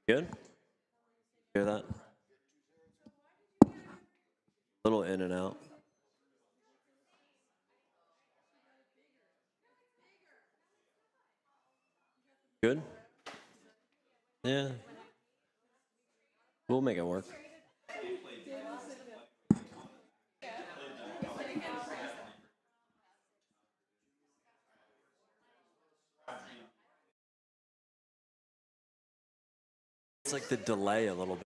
Good? Hear that? Little in and out. Good? Yeah. We'll make it work. It's like the delay a little bit.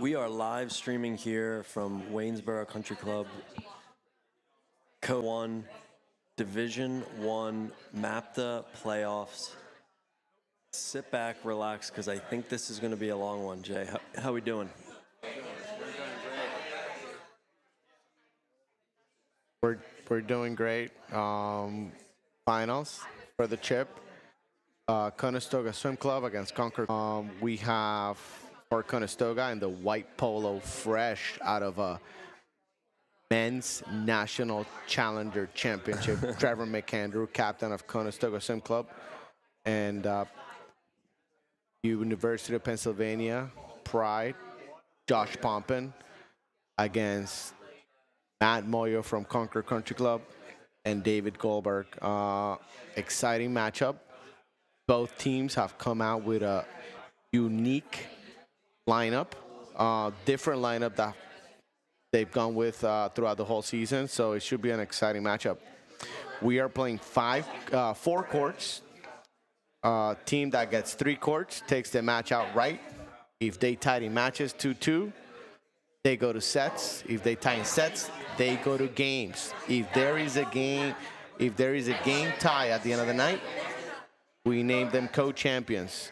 We are live streaming here from Waynesboro Country Club, Co-1 Division 1 MAPTA playoffs. Sit back, relax, because I think this is going to be a long one, Jay. How we doing? We're doing great. Finals for the chip. Conestoga Swim Club against Concord. We have for Conestoga in the white polo, fresh out of a men's national challenger championship. Trevor McAndrew, captain of Conestoga Swim Club, and University of Pennsylvania Pride, Josh Pompin against Matt Moyo from Concord Country Club and David Goldberg. Exciting matchup. Both teams have come out with a unique lineup, different lineup that they've gone with throughout the whole season, so it should be an exciting matchup. We are playing 4 courts. Team that gets 3 courts takes the match outright. If they tie in matches 2-2, they go to sets. If they tie in sets, they go to games. If there is a game tie at the end of the night, we name them co-champions.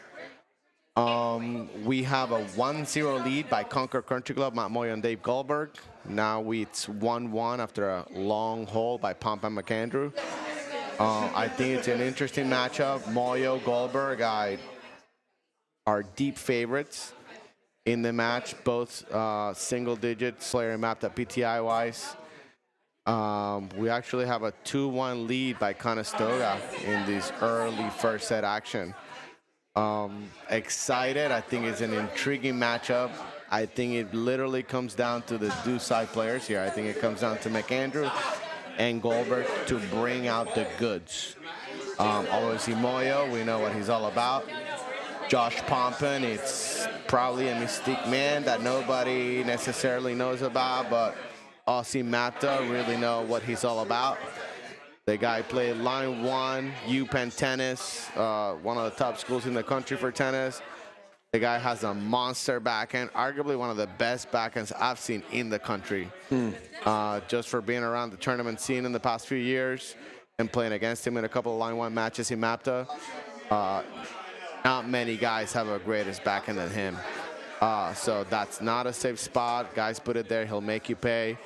We have a 1-0 lead by Concord Country Club, Matt Moyo and Dave Goldberg. Now it's 1-1 after a long hole by Pompa McAndrew. I think it's an interesting matchup. Moyo, Goldberg are deep favorites in the match, both single digits player mapped at PTI-wise. We actually have a 2-1 lead by Conestoga in this early first set action. Excited. I think it's an intriguing matchup. I think it literally comes down to the two side players here. I think it comes down to McAndrew and Goldberg to bring out the goods. Obviously Moyo, we know what he's all about. Josh Pompin, it's probably a mystique man that nobody necessarily knows about, but Aussie MAPTA really know what he's all about. The guy played Line 1, UPenn tennis, one of the top schools in the country for tennis. The guy has a monster backhand, arguably one of the best backhands I've seen in the country. Just for being around the tournament scene in the past few years and playing against him in a couple of Line 1 matches in MAPTA. Not many guys have a greatest backhand than him. So that's not a safe spot. Guys put it there, he'll make you pay.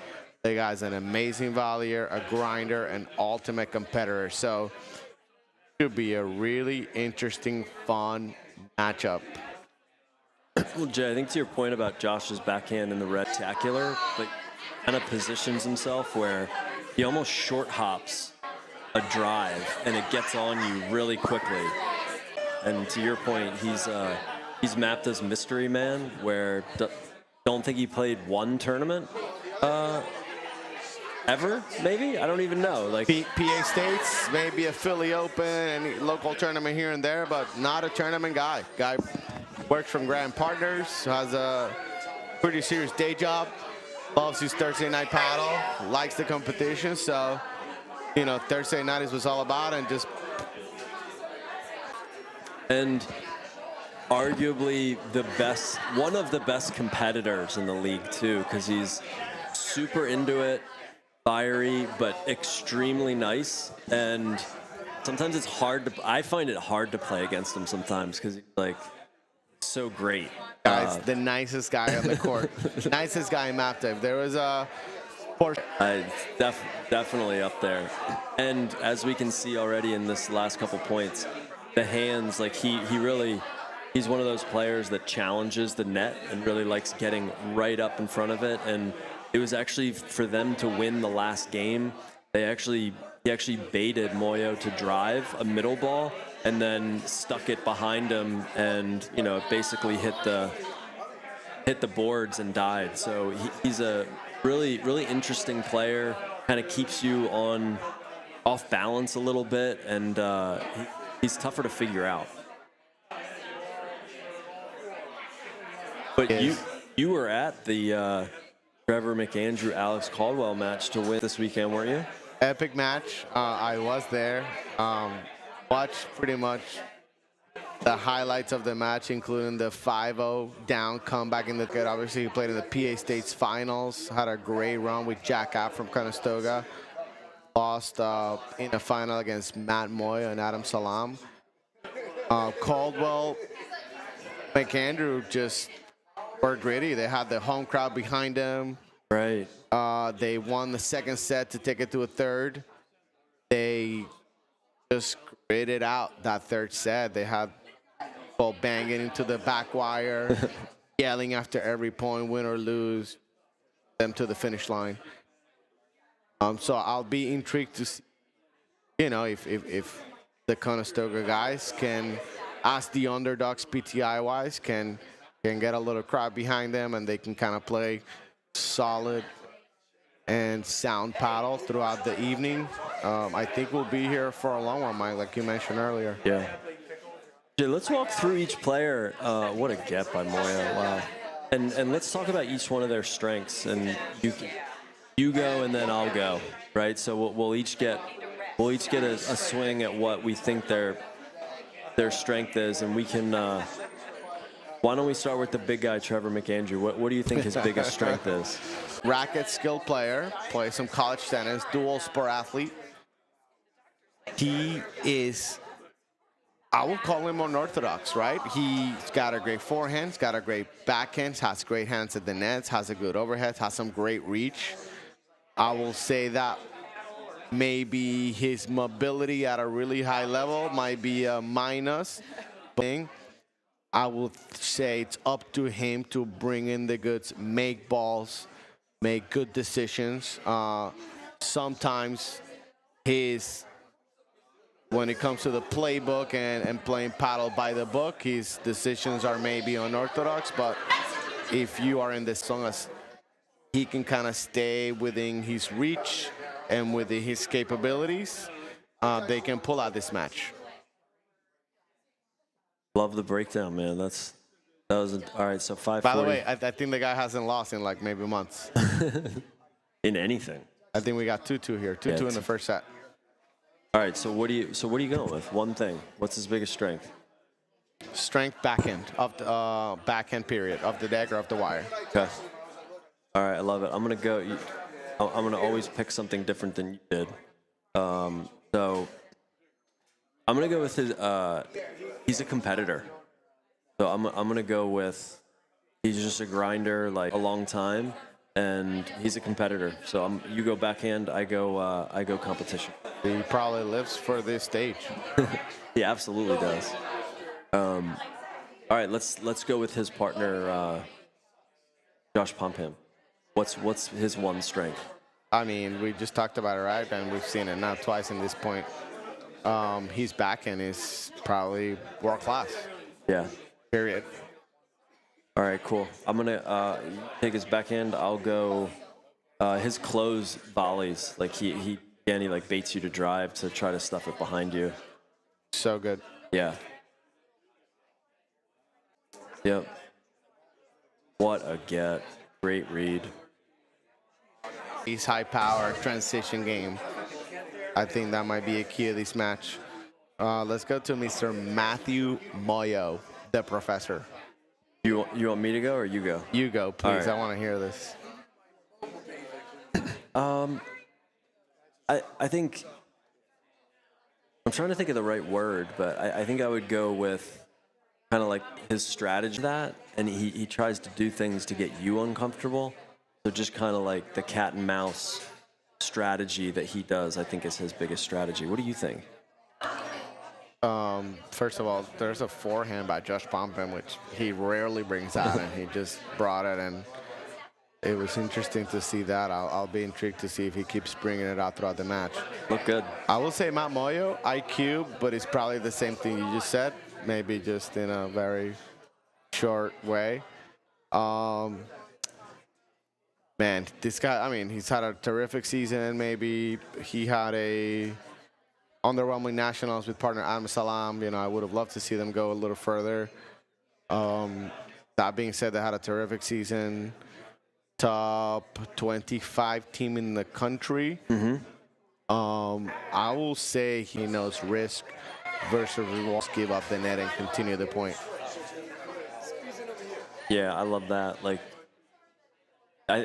The guy's an amazing volleyer, a grinder, an ultimate competitor. So should be a really interesting, fun matchup. Well, Jay, I think to your point about Josh's backhand in the rectangular, but kind of positions himself where he almost short hops a drive and it gets on you really quickly. And to your point, he's he's mapped as mystery man, where don't think he played one tournament ever. Maybe I don't even know. Like PA States, maybe a Philly Open, any local tournament here and there, but not a tournament guy. Guy works from Grand Partners, has a pretty serious day job, loves his Thursday night paddle, likes the competition. So, you know, Thursday night is what's all about, and just. And arguably one of the best competitors in the league too, because he's super into it, fiery, but extremely nice. And sometimes it's hard I find it hard to play against him sometimes because he's like so great. Guys, the nicest guy on the court, nicest guy in MAPTA. If there was a definitely up there. And as we can see already in this last couple points, the hands, like he's one of those players that challenges the net and really likes getting right up in front of it. And it was actually for them to win the last game. He actually baited Moyo to drive a middle ball and then stuck it behind him, and you know, it basically hit the boards and died. So he's a really interesting player. Kind of keeps you off balance a little bit, and he's tougher to figure out. But you were at the Trevor McAndrew, Alex Caldwell match to win this weekend, weren't you? Epic match. I was there. Watched pretty much the highlights of the match, including the 5-0 down comeback in the good. Obviously, he played in the PA States finals. Had a great run with Jack App from Conestoga. Lost in a final against Matt Moy and Adam Salam. Caldwell, McAndrew just were gritty. They had the home crowd behind them. Right. They won the second set to take it to a third. They just gritted out that third set. They had ball banging into the back wire, yelling after every point, win or lose, them to the finish line. So I'll be intrigued to see, you know, if the Conestoga guys can, as the underdogs PTI-wise, can get a little crowd behind them, and they can kind of play solid and sound paddle throughout the evening. I think we'll be here for a long one, Mike, like you mentioned earlier. Yeah. Okay, let's walk through each player. What a get by Moya! Wow. And let's talk about each one of their strengths. And you go, and then I'll go. Right. So we'll each get a swing at what we think their strength is, and we can. Why don't we start with the big guy, Trevor McAndrew? What do you think his biggest strength is? Racket skilled player, plays some college tennis, dual sport athlete. He is, I would call him unorthodox, right? He's got a great forehand, he's got a great backhand, has great hands at the nets, has a good overhead, has some great reach. I will say that maybe his mobility at a really high level might be a minus thing. I would say it's up to him to bring in the goods, make balls, make good decisions. Sometimes when it comes to the playbook and playing paddle by the book, his decisions are maybe unorthodox, but if you are in this song, he can kind of stay within his reach and within his capabilities, they can pull out this match. Love the breakdown, man. That was all right. So 540. By the way, I think the guy hasn't lost in like maybe months. In anything. I think we got 2-2 here. 2-2 in the first set. All right. So what are you going with? One thing. What's his biggest strength? Strength backhand of the backhand period of the deck or of the wire. Okay. All right. I love it. I'm gonna go. I'm gonna always pick something different than you did. So I'm gonna go with his. He's a competitor. So I'm gonna go with. He's just a grinder, like a long time, and he's a competitor. So you go backhand, I go competition. He probably lives for this stage. He absolutely does. All right, let's go with his partner, Josh Pumpham. What's his one strength? I mean, we just talked about it, right? And we've seen it now twice in this point. His backhand is probably world class. Yeah. Period. All right, cool. I'm gonna take his backhand. I'll go his close volleys. Like he like baits you to drive to try to stuff it behind you. So good. Yeah. Yep. What a get. Great read. He's high power transition game. I think that might be a key of this match. Let's go to Mr. Matthew Moyo, the professor. You want me to go or you go? You go, please. Right. I want to hear this. I think I'm trying to think of the right word, but I think I would go with kind of like his strategy that, and he tries to do things to get you uncomfortable. So just kind of like the cat and mouse strategy that he does, I think is his biggest strategy. What do you think? First of all, there's a forehand by Josh Pompin, which he rarely brings out, and he just brought it, and it was interesting to see that. I'll be intrigued to see if he keeps bringing it out throughout the match. Look good. I will say Matt Moyo, IQ, but it's probably the same thing you just said, maybe just in a very short way. Man, this guy, I mean, he's had a terrific season. Maybe he had a underwhelming nationals with partner Adam Salam. You know, I would have loved to see them go a little further. That being said, they had a terrific season. Top 25 team in the country. I will say he knows risk versus reward. Give up the net and continue the point. Yeah, I love that. Like,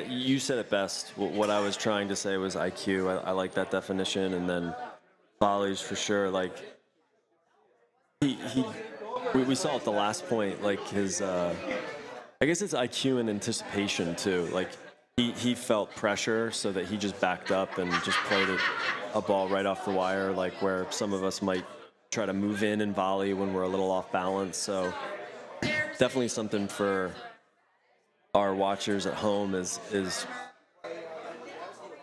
you said it best. What I was trying to say was IQ. I like that definition, and then volleys for sure. Like we saw at the last point, like his. I guess it's IQ and anticipation too. Like he felt pressure, so that he just backed up and just played a ball right off the wire, like where some of us might try to move in and volley when we're a little off balance. So definitely something for our watchers at home is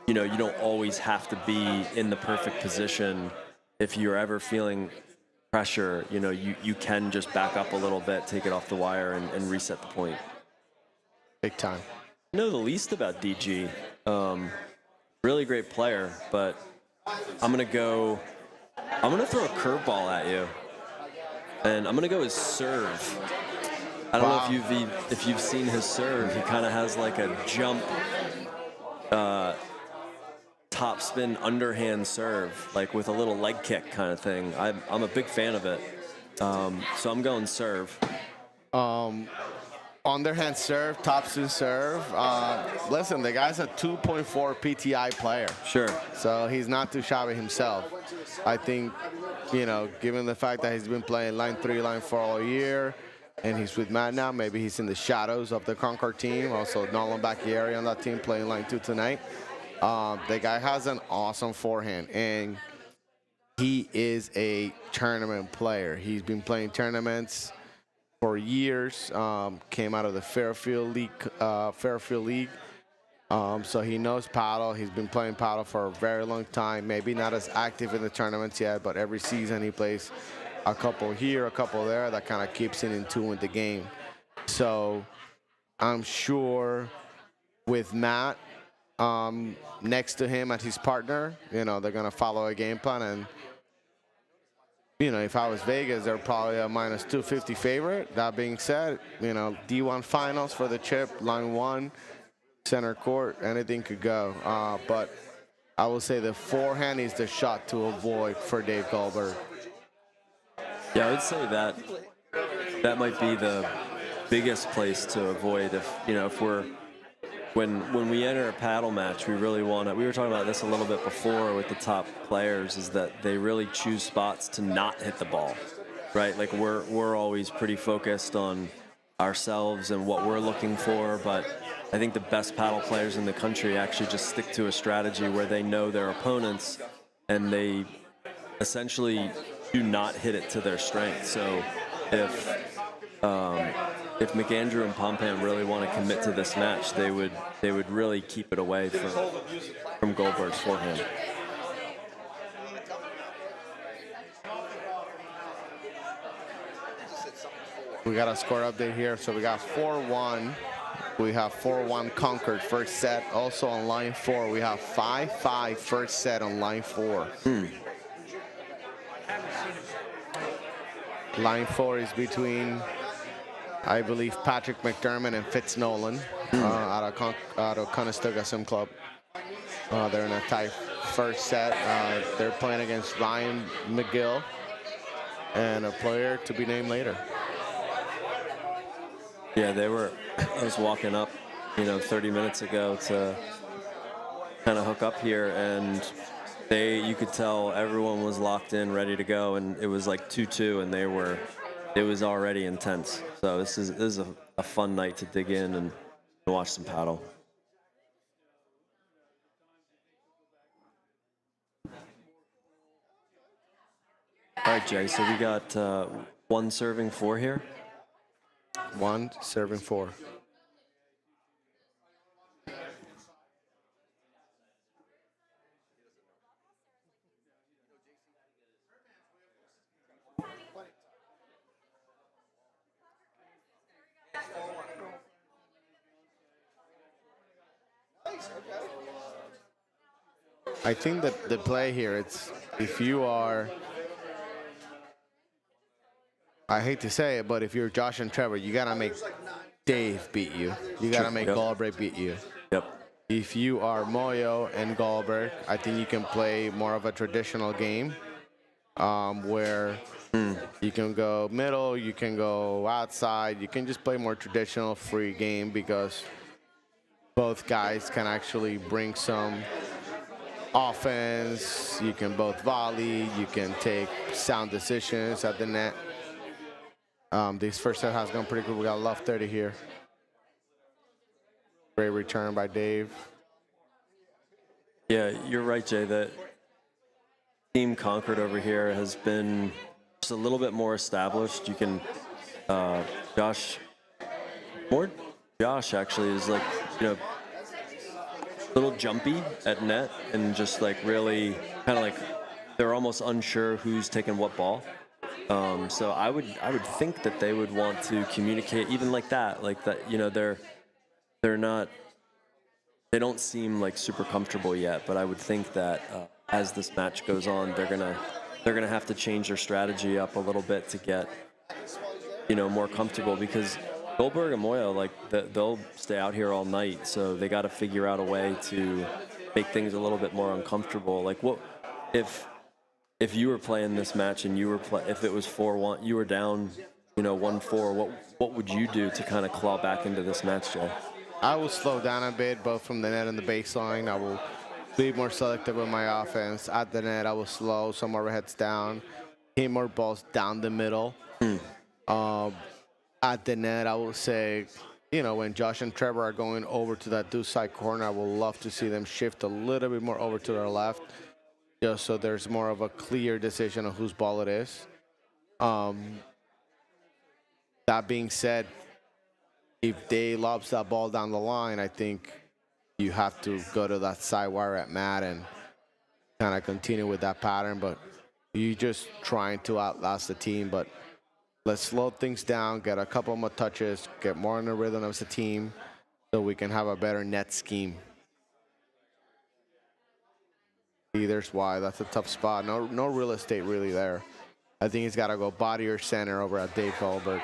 you know, you don't always have to be in the perfect position. If you're ever feeling pressure, you know, you can just back up a little bit, take it off the wire, and reset the point. Big time. I know the least about DG. Really great player, but I'm gonna throw a curveball at you, and I'm gonna go his serve. I don't know if you've seen his serve. He kind of has like a jump, top spin underhand serve, like with a little leg kick kind of thing. I'm a big fan of it, so I'm going serve. Underhand serve, top spin serve. Listen, the guy's a 2.4 PTI player. Sure. So he's not too shabby himself. I think, you know, given the fact that he's been playing line 3, line 4 all year, and he's with Matt now, maybe he's in the shadows of the Concord team. Also, Nolan Bacchieri on that team playing line 2 tonight. The guy has an awesome forehand, and he is a tournament player. He's been playing tournaments for years. Came out of the Fairfield League. So he knows paddle. He's been playing paddle for a very long time. Maybe not as active in the tournaments yet, but every season he plays a couple here, a couple there. That kind of keeps him in tune with the game. So I'm sure with Matt next to him as his partner, you know, they're going to follow a game plan. And, you know, if I was Vegas, they're probably a minus 250 favorite. That being said, you know, D1 finals for the chip, line 1, center court, anything could go. But I will say the forehand is the shot to avoid for Dave Goldberg. Yeah, I would say that might be the biggest place to avoid. If you know, if we're when we enter a paddle match, we really want to. We were talking about this a little bit before with the top players, is that they really choose spots to not hit the ball, right? Like we're always pretty focused on ourselves and what we're looking for, but I think the best paddle players in the country actually just stick to a strategy where they know their opponents and they essentially do not hit it to their strength. So if McAndrew and Pompam really want to commit to this match, they would really keep it away from Goldberg's forehand. We got a score update here. So we got 4-1. We have 4-1 Concord first set. Also on line 4, we have 5-5 first set on line 4. Line 4 is between, I believe, Patrick McDermott and Fitz Nolan out of Conestoga Sim Club. They're in a tie first set. They're playing against Ryan McGill and a player to be named later. Yeah, I was walking up, 30 minutes ago to kind of hook up here, and you could tell everyone was locked in, ready to go, and it was like 2-2, and it was already intense. So this is a fun night to dig in and watch some paddle. All right, Jay, so we got 1 serving 4 here. 1 serving 4. I think that the play here, it's if you are, I hate to say it, but if you're Josh and Trevor, you gotta make Dave beat you. You gotta make Goldberg beat you. Yep. If you are Moyo and Goldberg, I think you can play more of a traditional game where you can go middle, you can go outside, you can just play more traditional free game because both guys can actually bring some offense. You can both volley, you can take sound decisions at the net. This first set has gone pretty good. We got love 30 here. Great return by Dave. Yeah, you're right, Jay. That Team Concord over here has been just a little bit more established. You can, Josh actually is like, a little jumpy at net and just like really kind of like they're almost unsure who's taking what ball. So I would think that they would want to communicate even like that, they don't seem like super comfortable yet, but I would think that as this match goes on, they're gonna have to change their strategy up a little bit to get more comfortable, because Goldberg and Moya, they'll stay out here all night, so they got to figure out a way to make things a little bit more uncomfortable. Like, what if you were playing this match and if it was 4-1, you were down 1-4, what would you do to kind of claw back into this match, Jay? I will slow down a bit, both from the net and the baseline. I will be more selective with my offense. At the net, I will slow some overheads down, hit more balls down the middle. At the net, I will say, when Josh and Trevor are going over to that deuce side corner, I would love to see them shift a little bit more over to their left, just so there's more of a clear decision of whose ball it is. That being said, if they lobs that ball down the line, I think you have to go to that side wire at Matt and kind of continue with that pattern. But you're just trying to outlast the team. But let's slow things down, get a couple more touches, get more in the rhythm as a team so we can have a better net scheme. There's why. That's a tough spot. No real estate really there. I think he's got to go body or center over at Dave Goldberg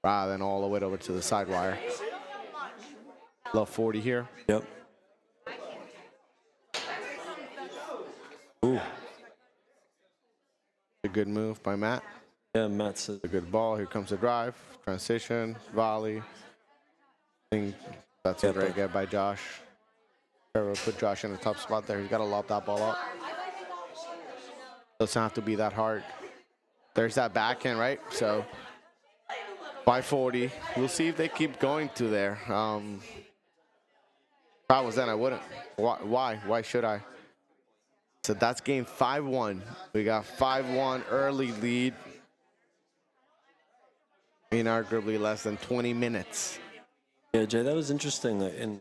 rather than all the way over to the side wire. Love 40 here. Yep. Ooh. A good move by Matt. Yeah, Matt's a good ball. Here comes the drive, transition, volley. I think that's a great get by Josh. Trevor put Josh in the top spot there. He's got to lob that ball up. Doesn't have to be that hard. There's that backhand, right? So 540. We'll see if they keep going to there. If I was then, I wouldn't. Why? Why should I? So that's game 5-1. We got 5-1 early lead in arguably less than 20 minutes. Yeah, Jay, that was interesting.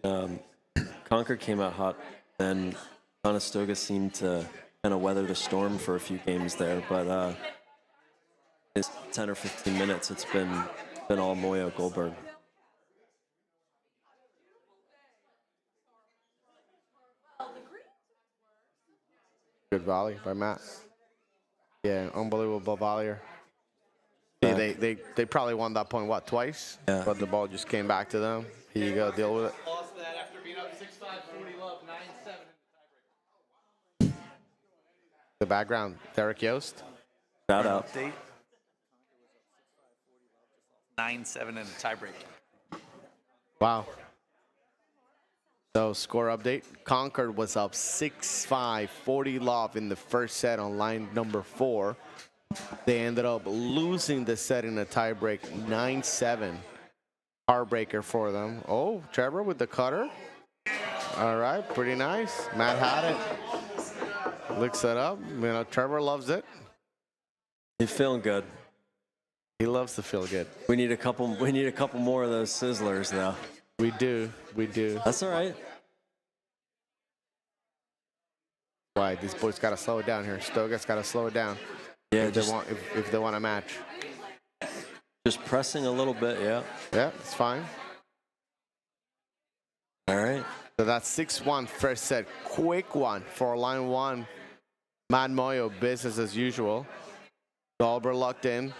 Concord came out hot, then Conestoga seemed to kind of weather the storm for a few games there, but it's 10 or 15 minutes. It's been been all Moyo Goldberg. Good volley by Matt. Yeah, unbelievable volleyer. They probably won that point, what, twice? Yeah. But the ball just came back to them. Here you go, deal with it. Lost that after being up 6-5, 40 love, 9-7. The background, Derek Yost. Shout out. 9-7 in the tiebreak. Wow. So score update. Concord was up 6-5, 40 love in the first set on line number 4. They ended up losing the set in a tiebreak, 9-7. Heartbreaker for them. Oh, Trevor with the cutter. All right, pretty nice. Matt had it. Looks it up. You know, Trevor loves it. He's feeling good. He loves to feel good. We need a couple more of those sizzlers though. We do. That's all right. Why? These boys got to slow it down here. Stoga's got to slow it down. Yeah, if they want a match. Just pressing a little bit, yeah. Yeah, it's fine. All right. So that's 6-1 first set. Quick one for line 1. Matt Moyo, business as usual. Goldberg locked in.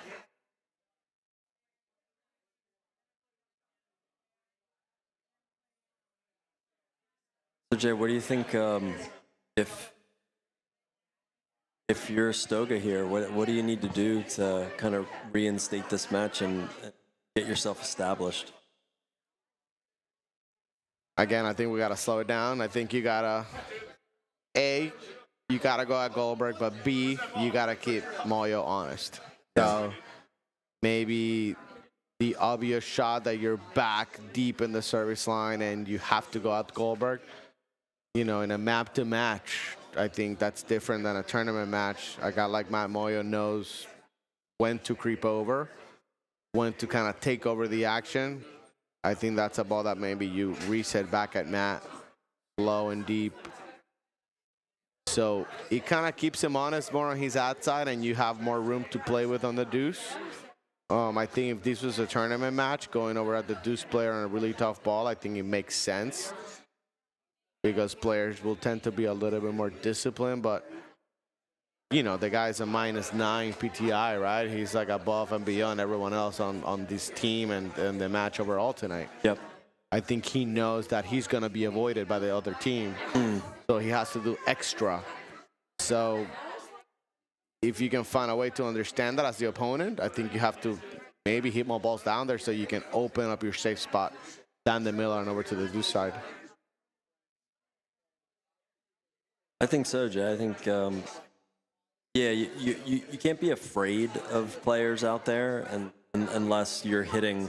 So Jay, what do you think if you're Stoga here, what do you need to do to kind of reinstate this match and get yourself established? Again, I think we got to slow it down. I think you got to, A, you got to go at Goldberg, but B, you got to keep Moyo honest. So maybe the obvious shot that you're back deep in the service line and you have to go at Goldberg, you know, in a MAPTA match, I think that's different than a tournament match. A guy like Matt Moyo knows when to creep over, when to kind of take over the action. I think that's a ball that maybe you reset back at Matt, low and deep. So it kind of keeps him honest more on his outside, and you have more room to play with on the deuce. I think if this was a tournament match, going over at the deuce player on a really tough ball, I think it makes sense, because players will tend to be a little bit more disciplined. But, you know, the guy's a -9 PTI, right? He's like above and beyond everyone else on this team and the match overall tonight. Yep. I think he knows that he's going to be avoided by the other team. So he has to do extra. So if you can find a way to understand that as the opponent, I think you have to maybe hit more balls down there so you can open up your safe spot down the middle and over to the deuce side. I think so, Jay. I think, yeah, you can't be afraid of players out there and unless you're hitting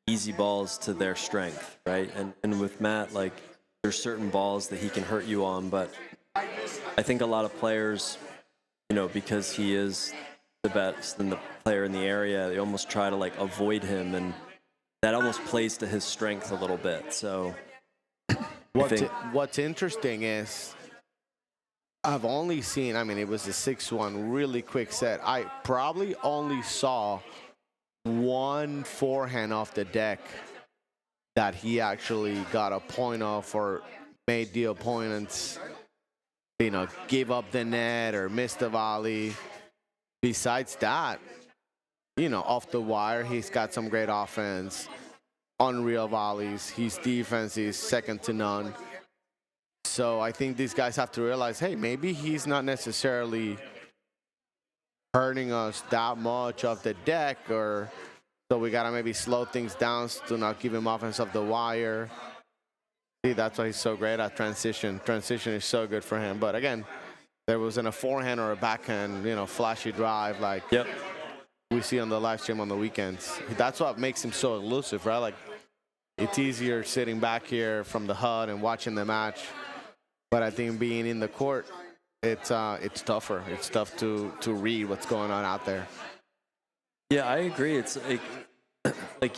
easy balls to their strength, right? And with Matt, like, there's certain balls that he can hurt you on, but I think a lot of players, you know, because he is the best and the player in the area, they almost try to, like, avoid him, and that almost plays to his strength a little bit. So what's interesting is I've only seen, I mean, it was a 6-1 really quick set. I probably only saw one forehand off the deck that he actually got a point off or made the opponents, you know, give up the net or miss the volley. Besides that, you know, off the wire, he's got some great offense, unreal volleys. His defense is second to none. So I think these guys have to realize, hey, maybe he's not necessarily hurting us that much off the deck, or so we got to maybe slow things down to not give him offense off the wire. See, that's why he's so great at transition. Transition is so good for him. But again, there wasn't a forehand or a backhand, you know, flashy drive like we see on the live stream on the weekends. That's what makes him so elusive, right? Like, it's easier sitting back here from the HUD and watching the match. But I think being in the court, it's tougher. It's tough to read what's going on out there. yeah, I agree. It's like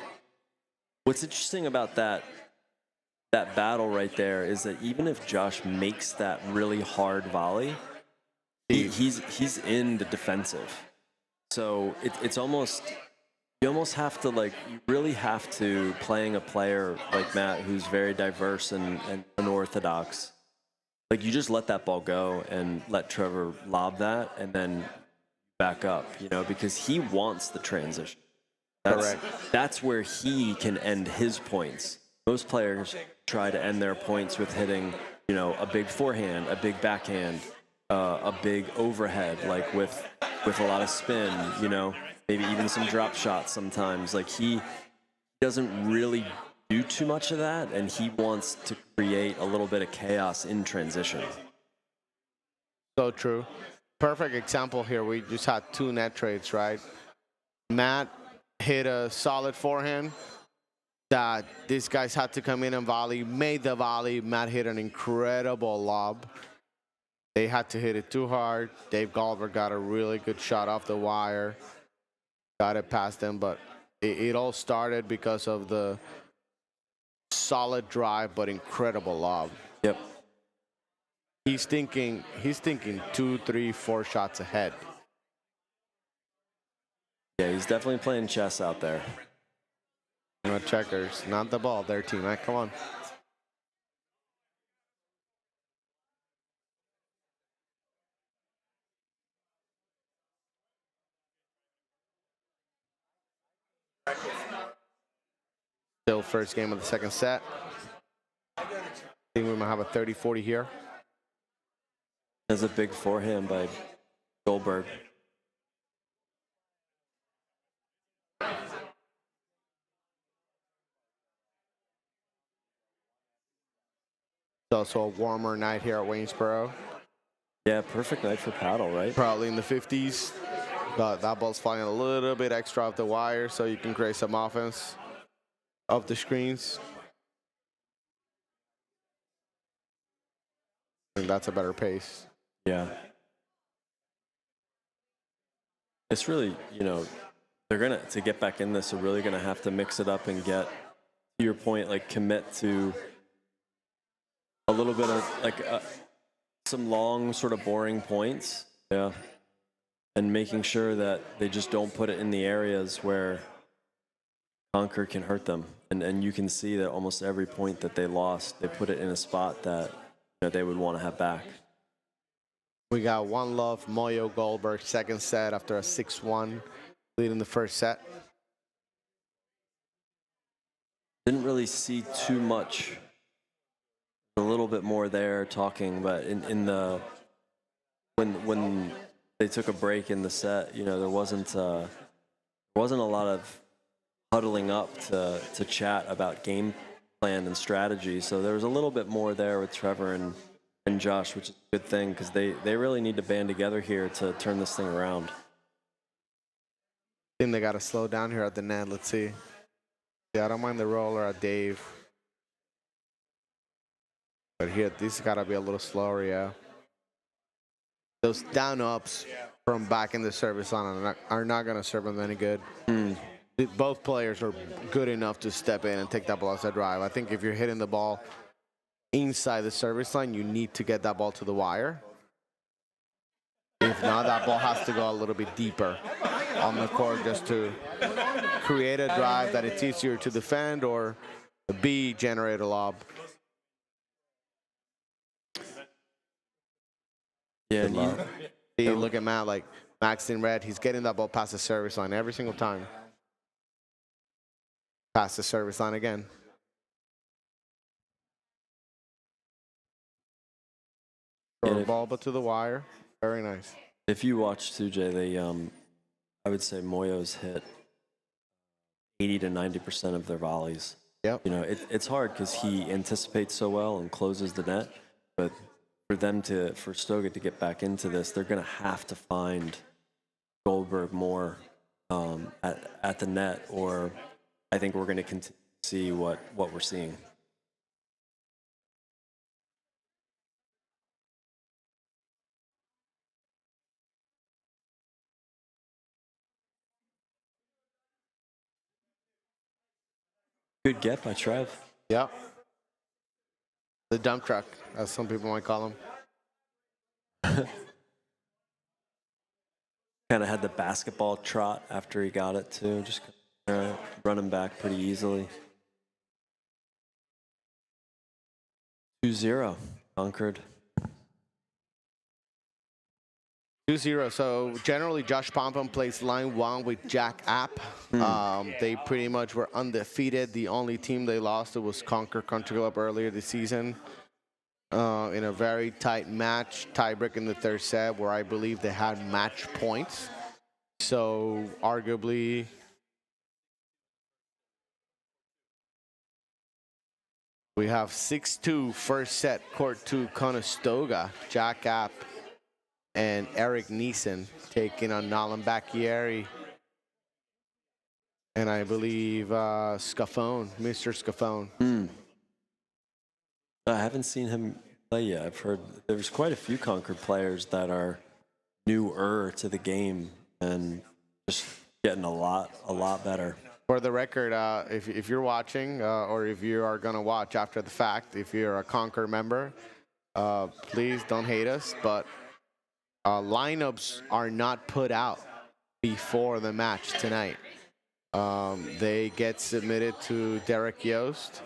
what's interesting about that battle right there is that even if Josh makes that really hard volley, he's in the defensive. So it's almost, you almost have to you really have to, playing a player like Matt who's very diverse and unorthodox. Like, you just let that ball go and let Trevor lob that and then back up, because he wants the transition. That's where he can end his points. Most players try to end their points with hitting, a big forehand, a big backhand, a big overhead, like with a lot of spin, maybe even some drop shots sometimes. Like, he doesn't really do too much of that, and he wants to create a little bit of chaos in transition. So true. Perfect example here. We just had 2 net trades, right? Matt hit a solid forehand that these guys had to come in and volley, made the volley. Matt hit an incredible lob. They had to hit it too hard. Dave Goldberg got a really good shot off the wire, got it past them, but it all started because of the solid drive but incredible lob. Yep. He's thinking 2, 3, 4 shots ahead. Yeah, he's definitely playing chess out there. No checkers, not the ball. Their team. Right, come on. Still first game of the second set. I think we might have a 30-40 here. There's a big forehand by Goldberg. It's also a warmer night here at Waynesboro. Yeah, perfect night for paddle, right? Probably in the 50s. But that ball's flying a little bit extra off the wire so you can create some offense off the screens. I think that's a better pace. Yeah. It's really, they're going to get back in this, they're really going to have to mix it up and get, to your point, commit to a little bit of, some long, sort of boring points. Yeah. And making sure that they just don't put it in the areas where Concord can hurt them. And you can see that almost every point that they lost, they put it in a spot that they would want to have back. We got 1-love, Moyo Goldberg, second set after a 6-1 lead in the first set. Didn't really see too much. A little bit more there talking, but in the when they took a break in the set, there wasn't a lot of huddling up to chat about game plan and strategy. So there was a little bit more there with Trevor and Josh, which is a good thing because they really need to band together here to turn this thing around. I think they got to slow down here at the net. Let's see. Yeah, I don't mind the roller at Dave. But here, this got to be a little slower, yeah. Those down-ups from back in the service line are not going to serve them any good. Both players are good enough to step in and take that ball as a drive. I think if you're hitting the ball inside the service line, you need to get that ball to the wire. If not, that ball has to go a little bit deeper on the court just to create a drive that it's easier to defend or B, generate a lob. Yeah, and look at Matt, Max in red, he's getting that ball past the service line every single time. Past the service line again. Throw the ball but to the wire. Very nice. If you watch too, Jay, they I would say Moyo's hit 80 to 90% of their volleys. Yep. It's hard because he anticipates so well and closes the net, but for Stoga to get back into this, they're going to have to find Goldberg more at the net, or I think we're going to continue to see what we're seeing. Good get by Trev. Yep. The dump truck, as some people might call him. Kind of had the basketball trot after he got it too. Just running back pretty easily. 2-0, Concord. 2-0. So generally, Josh Pompom plays line one with Jack App. They pretty much were undefeated. The only team they lost it was Concord Country Club earlier this season in a very tight match, tiebreak in the third set, where I believe they had match points. So arguably, we have 6-2 first set, court 2, Conestoga, Jack App and Eric Neeson taking on Nolan Bacchieri. And I believe Scafone, Mr. Scafone. I haven't seen him play yet. I've heard there's quite a few Concord players that are newer to the game and just getting a lot better. For the record, if you're watching or if you are going to watch after the fact, if you're a Concord member, please don't hate us, but lineups are not put out before the match tonight. They get submitted to Derek Yost,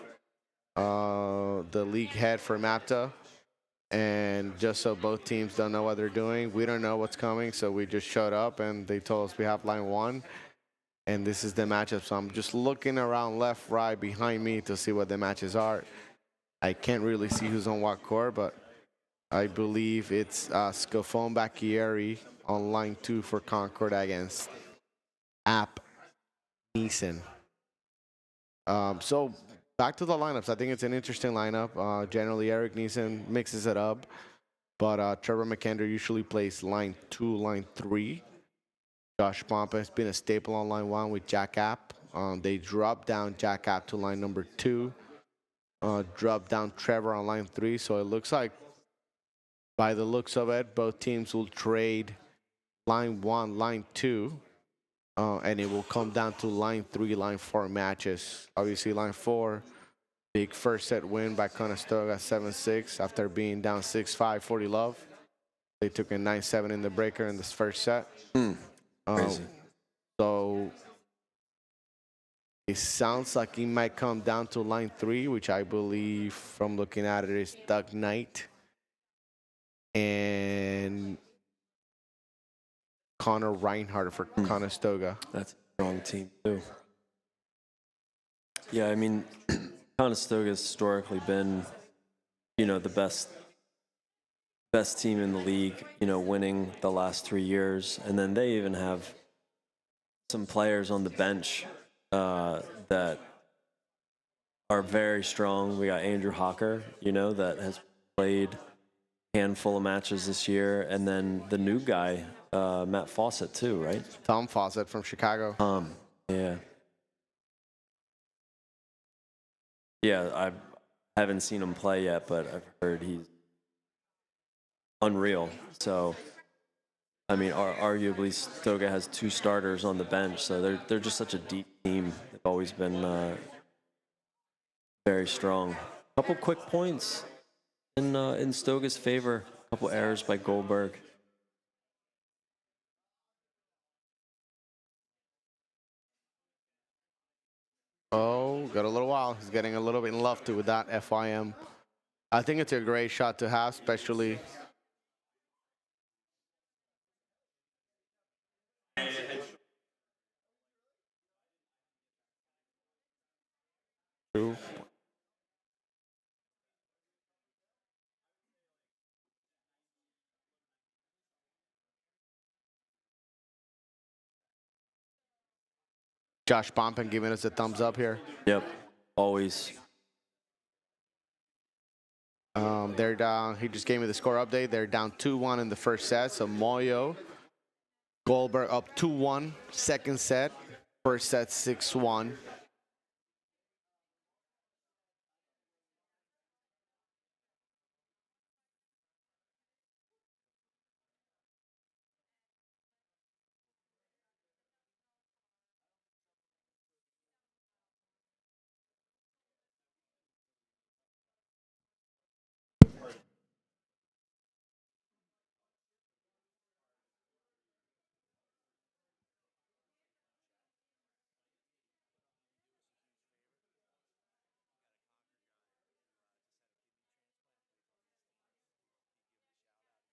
the league head for MAPTA, and just so both teams don't know what they're doing, we don't know what's coming, so we just showed up and they told us we have line one. And this is the matchup. So I'm just looking around left, right, behind me to see what the matches are. I can't really see who's on what court, but I believe it's Scafone Bacchieri on line 2 for Concord against App Neeson. So back to the lineups. I think it's an interesting lineup. Generally, Eric Neeson mixes it up, but Trevor McAndrew usually plays line 2, line 3. Josh Pompa has been a staple on line 1 with Jack App. They drop down Jack App to line number 2. Drop down Trevor on line 3. So it looks like, by the looks of it, both teams will trade line 1, line 2. And it will come down to line 3, line 4 matches. Obviously, line 4, big first set win by Conestoga 7-6 after being down 6-5, 40 love. They took a 9-7 in the breaker in this first set. So it sounds like it might come down to line 3, which I believe, from looking at it, is Doug Knight and Connor Reinhardt for Conestoga. That's a strong team too. Yeah, I mean, Conestoga has historically been, the best team in the league, winning the last 3 years. And then they even have some players on the bench that are very strong. We got Andrew Hawker, that has played a handful of matches this year. And then the new guy, Matt Fawcett too, right? Tom Fawcett from Chicago. Yeah. Yeah, I haven't seen him play yet, but I've heard he's unreal. So, I mean, arguably, Stoga has 2 starters on the bench, so they're just such a deep team. They've always been very strong. A couple quick points in Stoga's favor. A couple errors by Goldberg. Oh, got a little while. He's getting a little bit in love too with that FIM. I think it's a great shot to have, especially. Josh Pompon giving us a thumbs up here. Yep, always. They're down. He just gave me the score update. They're down 2-1 in the first set. So Moyo, Goldberg up 2-1. Second set. First set 6-1.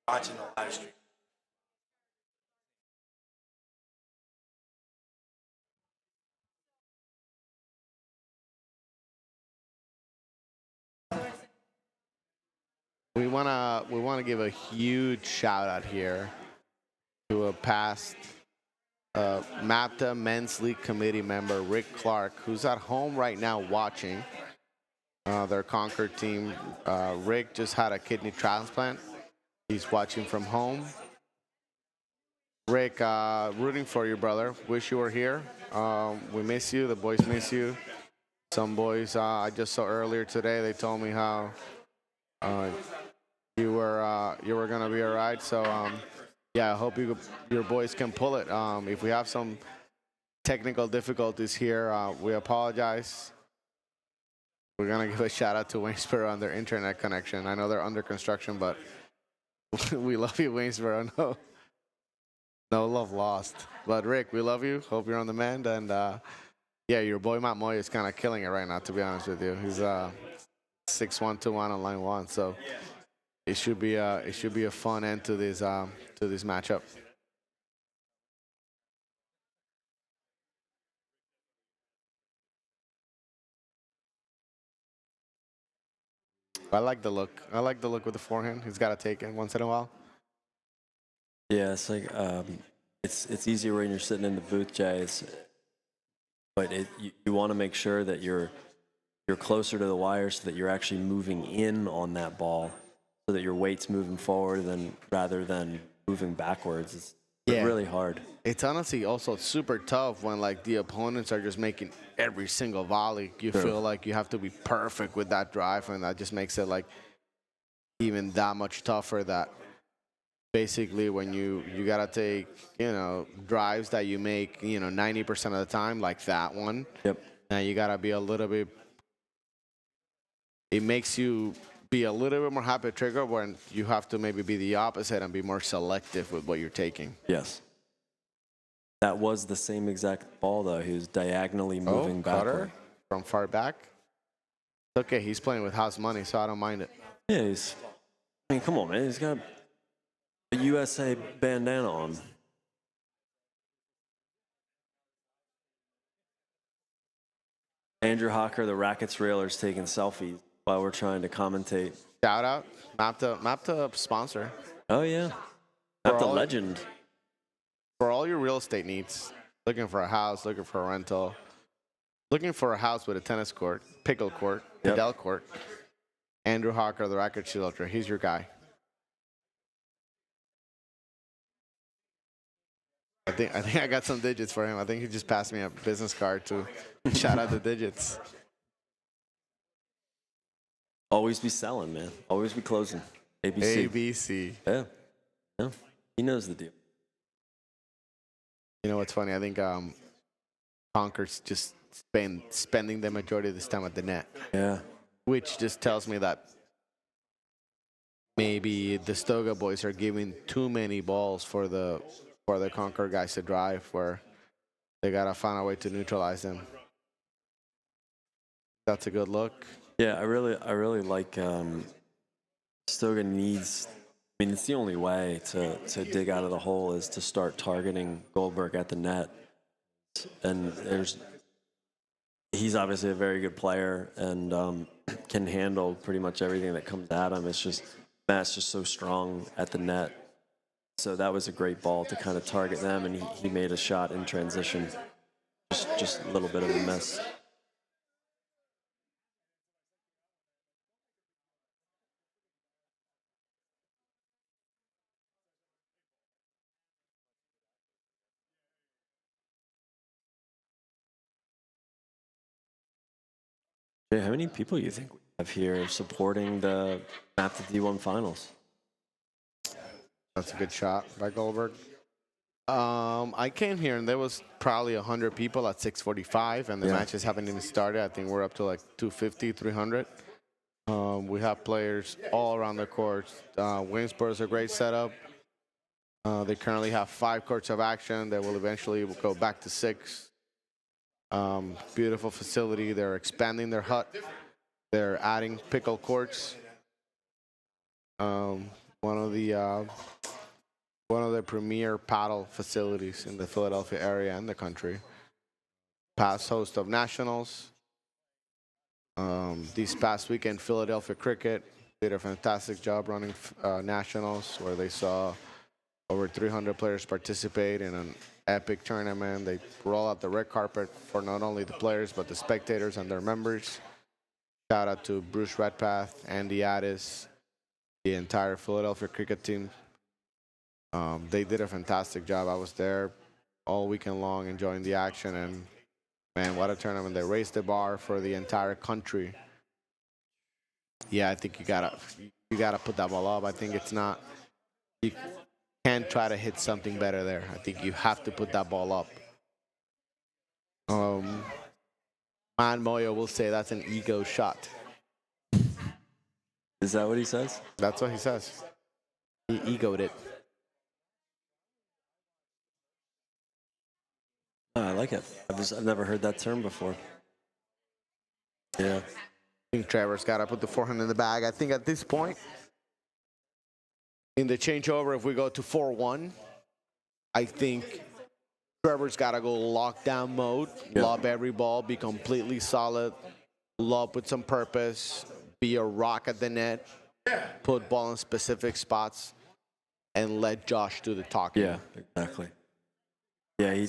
watching the live stream. We wanna give a huge shout out here to a past MAPTA Men's League Committee member, Rick Clark, who's at home right now watching their Concord team. Rick just had a kidney transplant. He's watching from home. Rick, rooting for you, brother. Wish you were here. We miss you. The boys miss you. Some boys I just saw earlier today, they told me how you were gonna be all right. So yeah, I hope your boys can pull it. If we have some technical difficulties here, we apologize. We're gonna give a shout out to Waynesboro on their internet connection. I know they're under construction, but we love you, Waynesboro. No love lost. But Rick, we love you. Hope you're on the mend. And yeah, your boy Matt Moy is kind of killing it right now, to be honest with you. He's 6-1, 2-1 on line 1. So it should be a fun end to this matchup. I like the look. I like the look with the forehand. He's got to take it once in a while. Yeah, it's like it's easier when you're sitting in the booth, Jay. But you want to make sure that you're closer to the wire so that you're actually moving in on that ball, so that your weight's moving forward rather than moving backwards. It's really hard. It's honestly also super tough when like the opponents are just making every single volley. You feel like you have to be perfect with that drive, and that just makes it like even that much tougher. That basically when you gotta take drives that you make 90% of the time, like that one. Yep. Now you gotta be a little bit. It makes you be a little bit more happy to trigger when you have to maybe be the opposite and be more selective with what you're taking. Yes. That was the same exact ball, though. He was diagonally moving backward. From far back. Okay, he's playing with house money, so I don't mind it. Yeah, I mean, come on, man. He's got a USA bandana on. Andrew Hawker, the Rackets Railers, taking selfies while we're trying to commentate. Shout out, MAPTA sponsor. Oh yeah, MAPTA legend. For all your real estate needs, looking for a house, looking for a rental, looking for a house with a tennis court, pickle court, padel court, Andrew Hawker, the Rackets Realtor, he's your guy. I think I got some digits for him. I think he just passed me a business card to shout out the digits. Always be selling, man. Always be closing. ABC. ABC. Yeah. He knows the deal. You know what's funny? I think Concord's just spending the majority of this time at the net. Yeah. Which just tells me that maybe the Stoga boys are giving too many balls for the Concord guys to drive, where they gotta find a way to neutralize them. That's a good look. Yeah, I really like Stoga needs. I mean, it's the only way to dig out of the hole is to start targeting Goldberg at the net. And he's obviously a very good player and can handle pretty much everything that comes at him. It's just Matt's just so strong at the net. So that was a great ball to kind of target them, and he made a shot in transition. Just a little bit of a miss. How many people you think we have here supporting the MAPTA D1 finals? That's a good shot by Goldberg. I came here and there was probably 100 people at 6:45, and the matches haven't even started. I think we're up to like 250, 300. We have players all around the court. Waynesboro is a great setup. They currently have 5 courts of action. They will eventually go back to 6. Beautiful facility. They're expanding their hut. They're adding pickle courts. one of the premier paddle facilities in the Philadelphia area and the country. Past host of nationals. This past weekend, Philadelphia Cricket did a fantastic job running nationals, where they saw over 300 players participate in an epic tournament. They roll out the red carpet for not only the players, but the spectators and their members. Shout out to Bruce Redpath, Andy Addis, the entire Philadelphia cricket team. They did a fantastic job. I was there all weekend long enjoying the action, and man, what a tournament. They raised the bar for the entire country. Yeah, I think you gotta put that ball up. I think it's not, you can't try to hit something better there. I think you have to put that ball up. Man Moyo will say that's an ego shot. Is that what he says? That's what he says. He egoed it. Oh, I like it. I've never heard that term before. Yeah. I think Trevor's got to put the forehand in the bag. I think at this point, in the changeover, if we go to 4-1, I think Trevor's got to go lockdown mode, lob every ball, be completely solid, lob with some purpose, be a rock at the net, put ball in specific spots, and let Josh do the talking. Yeah, exactly. Yeah,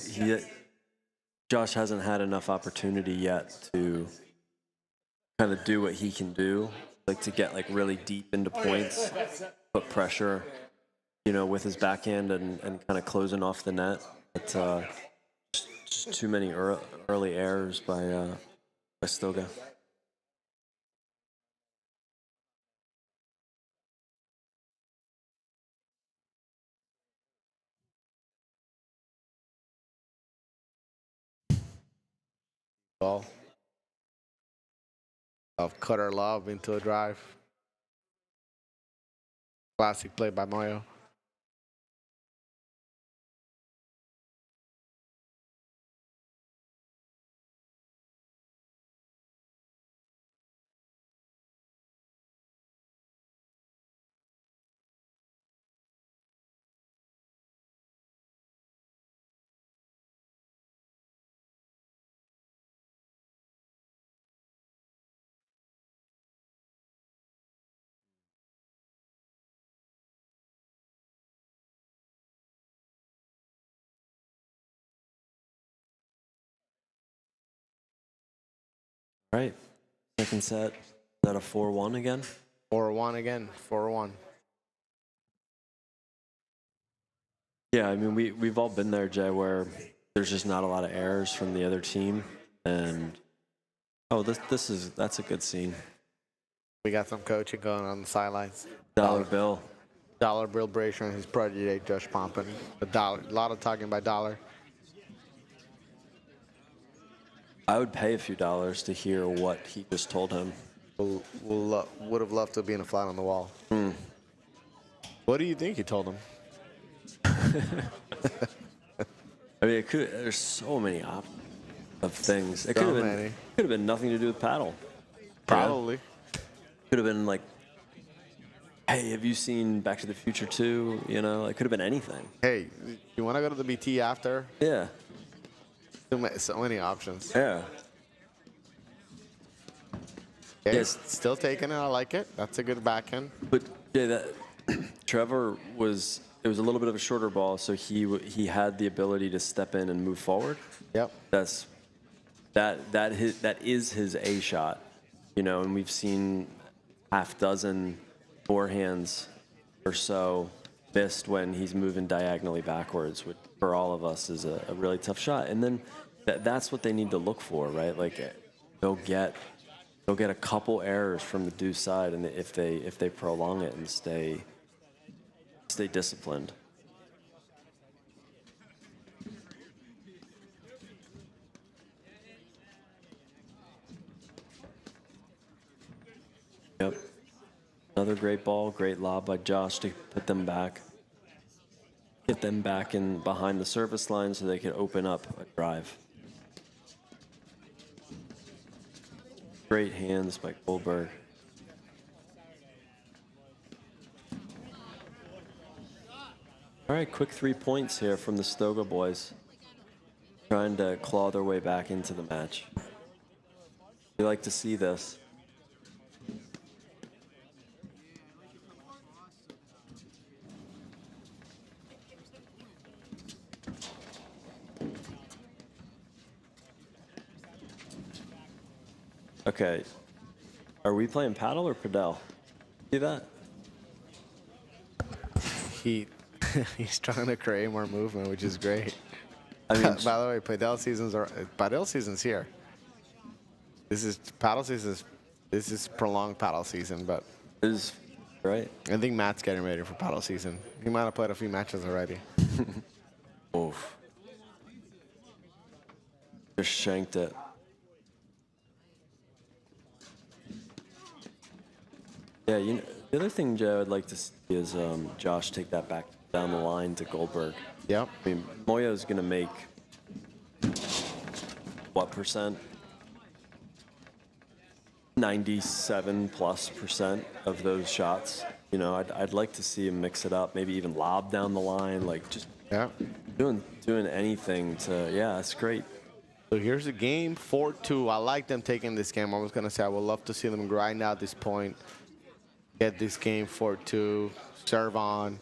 Josh hasn't had enough opportunity yet to kind of do what he can do, like to get like really deep into points, put pressure, with his backhand and kind of closing off the net. But just too many early errors by Stoga. Ball of cutter lob into a drive. Classic play by Moyo. Right. Second set. Is that a 4-1 again? 4-1 again. 4-1. Yeah, I mean we've all been there, Jay, where there's just not a lot of errors from the other team, and that's a good scene. We got some coaching going on the sidelines. Dollar Bill. Dollar Bill Brasher and his protege, Josh Pompin. A lot of talking by Dollar. I would pay a few dollars to hear what he just told him. Would have loved to be in a fly on the wall. What do you think he told him? I mean, there's so many options of things. It could have been nothing to do with paddle. Probably. Could have been like, hey, have you seen Back to the Future 2? It could have been anything. Hey, you want to go to the BT after? Yeah. So many options. Yeah. Okay, Yes. Still taking it. I like it. That's a good backhand. But yeah, Trevor was. It was a little bit of a shorter ball, so he had the ability to step in and move forward. Yep. That is his A shot, and we've seen half dozen forehands or so missed when he's moving diagonally backwards, which for all of us is a really tough shot. And then that's what they need to look for, right? Like they'll get a couple errors from the deuce side, and if they prolong it and stay disciplined. Yep. Another great ball, great lob by Josh to put them back. Get them back in behind the service line so they could open up a drive. Great hands by Goldberg. All right, quick 3 points here from the Stoga boys. Trying to claw their way back into the match. We like to see this. Okay, are we playing paddle or padel? See that? He's trying to create more movement, which is great. I mean, By the way, paddle season's here. This is paddle season. This is prolonged paddle season, but is right. I think Matt's getting ready for paddle season. He might have played a few matches already. Oof. Just shanked it. Yeah, you know, the other thing, Joe, I'd like to see is Josh take that back down the line to Goldberg. Yep. I mean, Moyo's going to make what percent? 97+% of those shots. You know, I'd like to see him mix it up, maybe even lob down the line, like just doing anything to, yeah, that's great. So here's the game, 4-2. I like them taking this game. I was going to say I would love to see them grind out this point, get this game 4-2, serve on.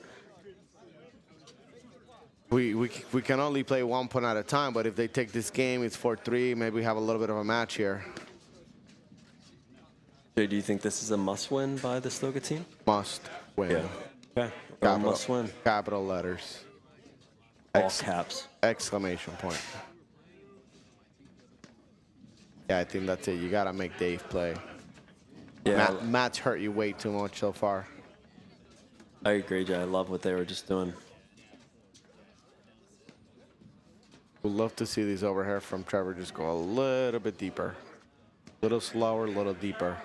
We can only play 1 point at a time, but if they take this game, it's 4-3. Maybe we have a little bit of a match here. Jay, do you think this is a must-win by the Stoga team? Must win. Yeah. Okay. Must-win. Capital letters. All caps. Exclamation point. Yeah, I think that's it. You got to make Dave play. Yeah. Matt's hurt you way too much so far. I agree, Jay. I love what they were just doing. We'd love to see these over here from Trevor just go a little bit deeper. A little slower, a little deeper.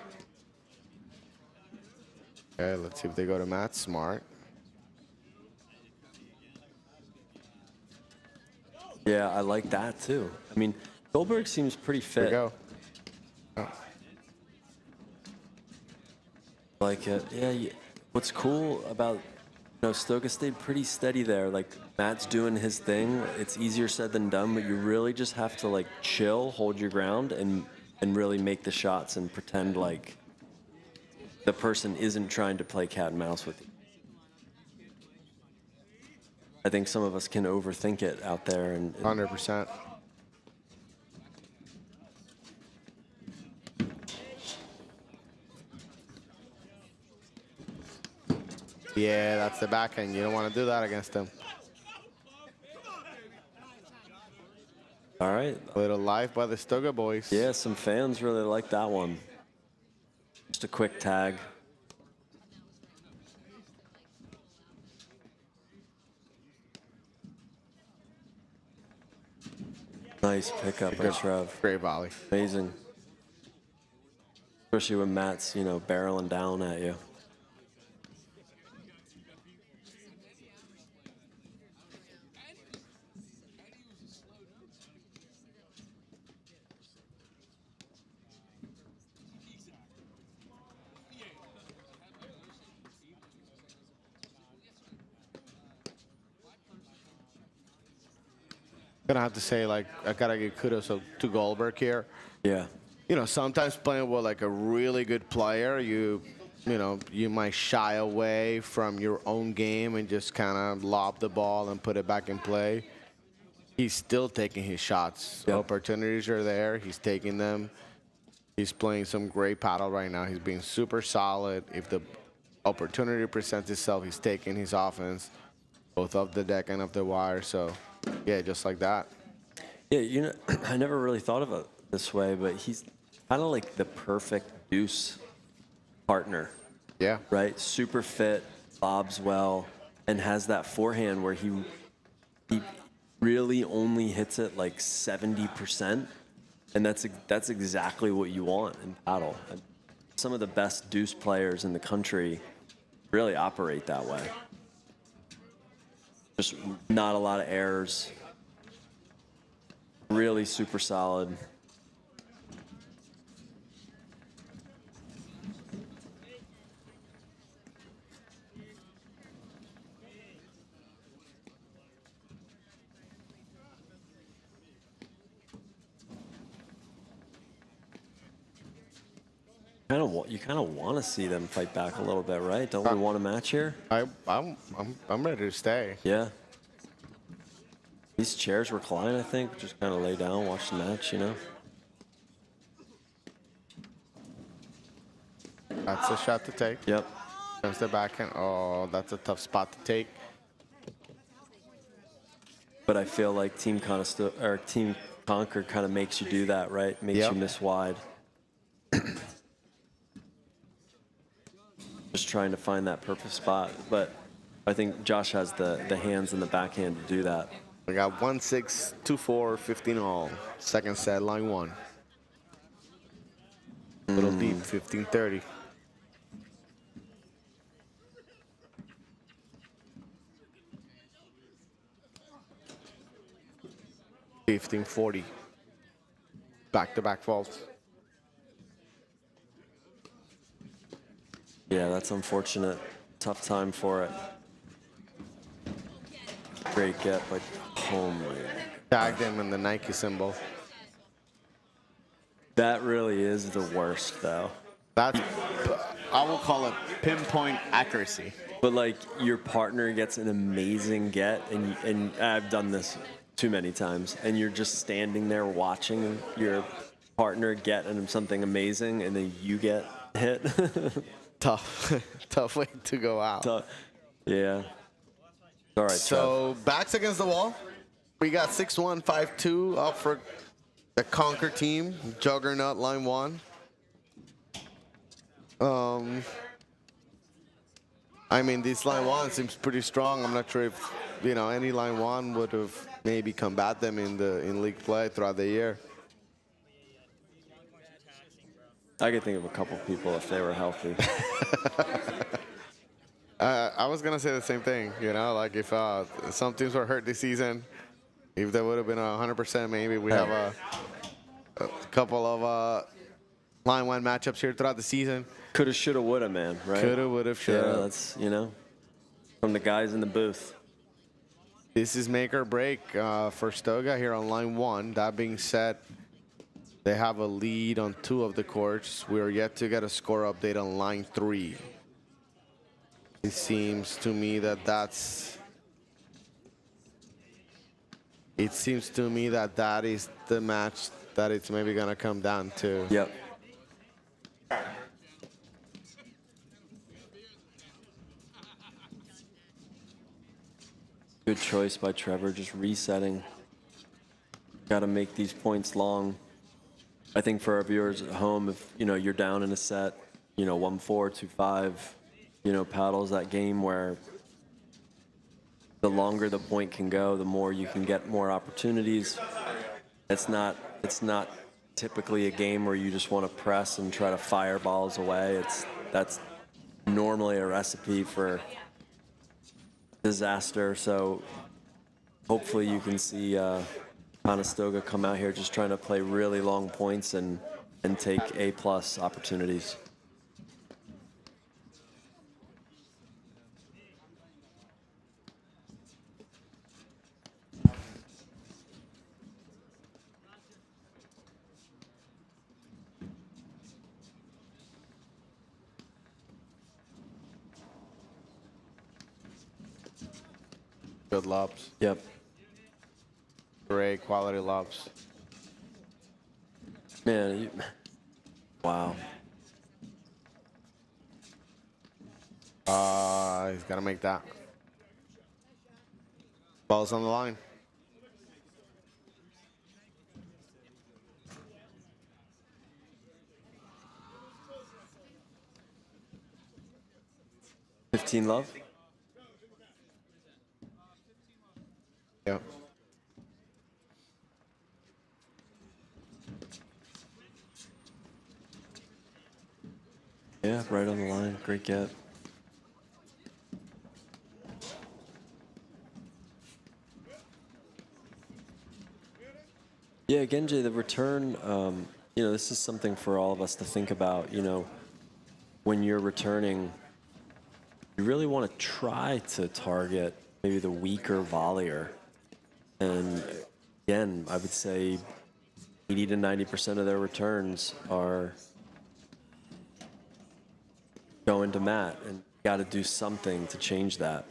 Okay, let's see if they go to Matt. Smart. Yeah, I like that too. I mean, Goldberg seems pretty fit. Here we go. Oh. Like, yeah, what's cool about, you know, Stoga stayed pretty steady there. Like, Matt's doing his thing. It's easier said than done, but you really just have to, like, chill, hold your ground, and really make the shots and pretend like the person isn't trying to play cat and mouse with you. I think some of us can overthink it out there. And 100%. Yeah, that's the backhand. You don't want to do that against them. All right. A little live by the Stoga boys. Yeah, some fans really like that one. Just a quick tag. Nice pickup by Trev. Great volley. Amazing. Especially when Matt's, you know, barreling down at you. Gonna have to say, like, I gotta give kudos to Goldberg here. Yeah. You know, sometimes playing with like a really good player, you know, you might shy away from your own game and just kind of lob the ball and put it back in play. He's still taking his shots. Yep. Opportunities are there. He's taking them. He's playing some great paddle right now. He's being super solid. If the opportunity presents itself, he's taking his offense, both off the deck and off the wire. So, yeah, just like that. Yeah, you know, I never really thought of it this way, but he's kind of like the perfect deuce partner. Yeah. Right? Super fit, bobs well, and has that forehand where he really only hits it like 70%, and that's exactly what you want in paddle. Some of the best deuce players in the country really operate that way. Just not a lot of errors. Really super solid. kind of want to see them fight back a little bit, right? Don't we want a match here? I'm ready to stay. Yeah. These chairs recline, I think. Just kind of lay down, watch the match, you know? That's a shot to take. Yep. Comes the backhand. Oh, that's a tough spot to take. But I feel like Team Concord kind of makes you do that, right? Makes Yep. you miss wide. Just trying to find that perfect spot. But I think Josh has the hands and the backhand to do that. We got 1-6, 2-4, 15 all. Second set, line 1. Little deep, 15-30. $15.40. Back-to-back faults. Yeah, that's unfortunate. Tough time for it. Great get, but oh my. Tagged him in the Nike symbol. That really is the worst, though. That's, I will call it pinpoint accuracy. But like your partner gets an amazing get, and I've done this too many times, and you're just standing there watching your partner get something amazing, and then you get hit. Tough way to go out. Yeah. All right. So backs against the wall. We got 6-1, 5-2 up for the Concord team. Juggernaut line 1. I mean, this line 1 seems pretty strong. I'm not sure if any line 1 would have maybe combat them in league play throughout the year. I could think of a couple people if they were healthy. I was gonna say the same thing. Like if some teams were hurt this season, if they would have been 100%, maybe we have a couple of line 1 matchups here throughout the season. Coulda, shoulda, woulda, man. Right? Coulda, woulda, shoulda. Yeah, that's from the guys in the booth. This is make or break for Stoga here on line 1. That being said, they have a lead on 2 of the courts. We are yet to get a score update on line 3. It seems to me that that is the match that it's maybe gonna come down to. Yep. Good choice by Trevor, just resetting. Got to make these points long. I think for our viewers at home, if you're down in a set, 1-4, 2-5, paddles that game where the longer the point can go, the more you can get more opportunities. It's not typically a game where you just want to press and try to fire balls away. That's normally a recipe for disaster. So hopefully you can see Conestoga come out here just trying to play really long points and take A+ opportunities. Good lobs. Yep. Great quality lobs. Man, wow. He's got to make that. Ball's on the line. $15 love. Yep. Yeah, right on the line. Great get. Yeah, again, Jay, the return, this is something for all of us to think about. When you're returning, you really want to try to target maybe the weaker volleyer. And again, I would say 80 to 90% of their returns are go into Matt, and got to do something to change that.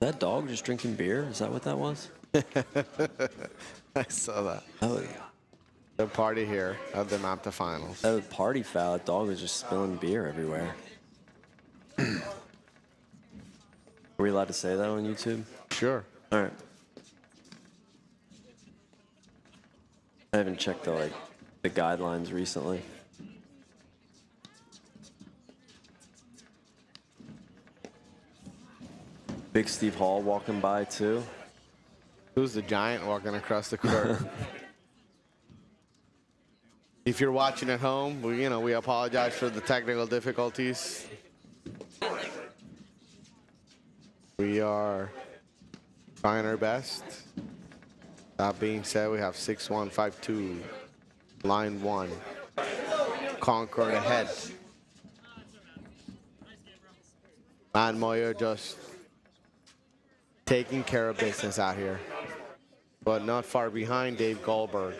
That dog just drinking beer? Is that what that was? I saw that. Oh, The party here at the MAPTA finals. that was party foul. That dog was just spilling beer everywhere. Are we allowed to say that on YouTube? Sure. All right. I haven't checked the guidelines recently. Big Steve Hall walking by too. Who's the giant walking across the court? If you're watching at home, we apologize for the technical difficulties. We are trying our best. That being said, we have 6-1, 5-2, line 1. Concord ahead. Man Moyer just taking care of business out here, but not far behind Dave Goldberg.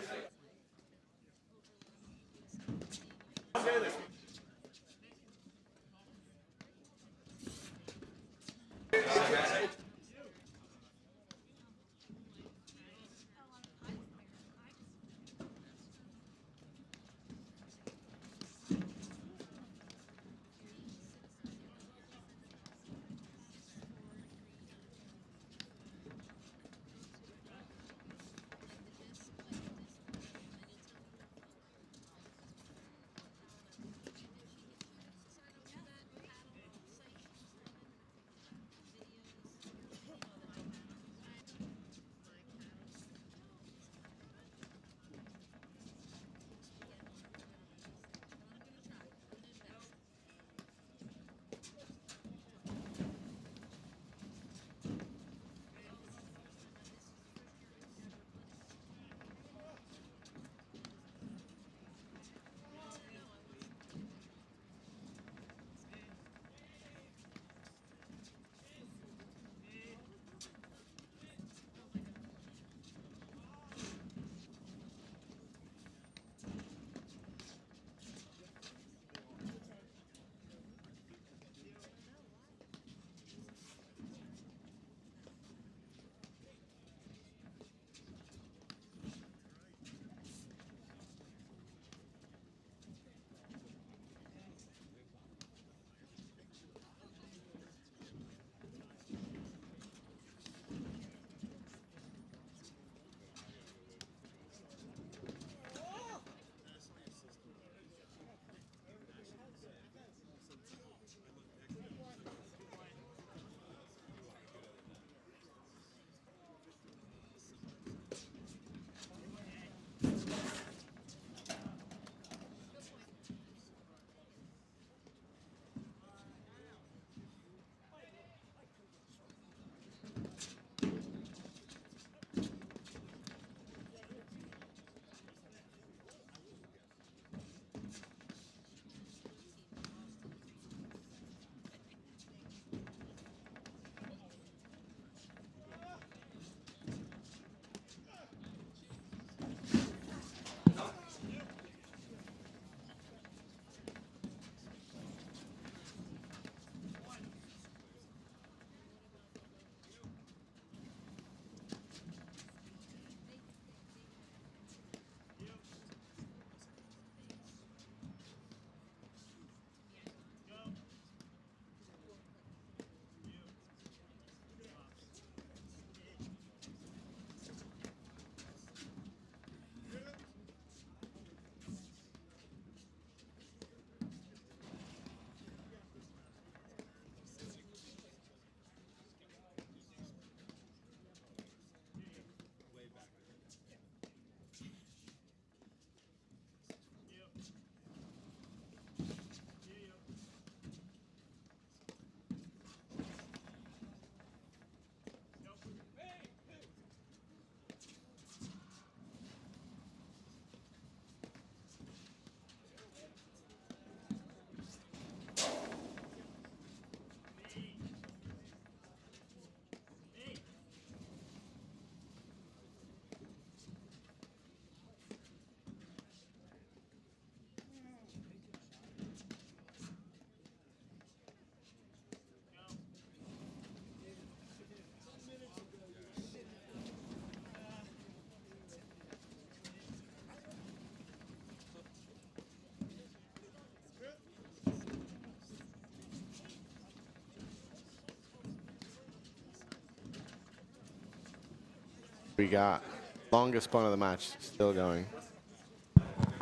We got longest point of the match still going.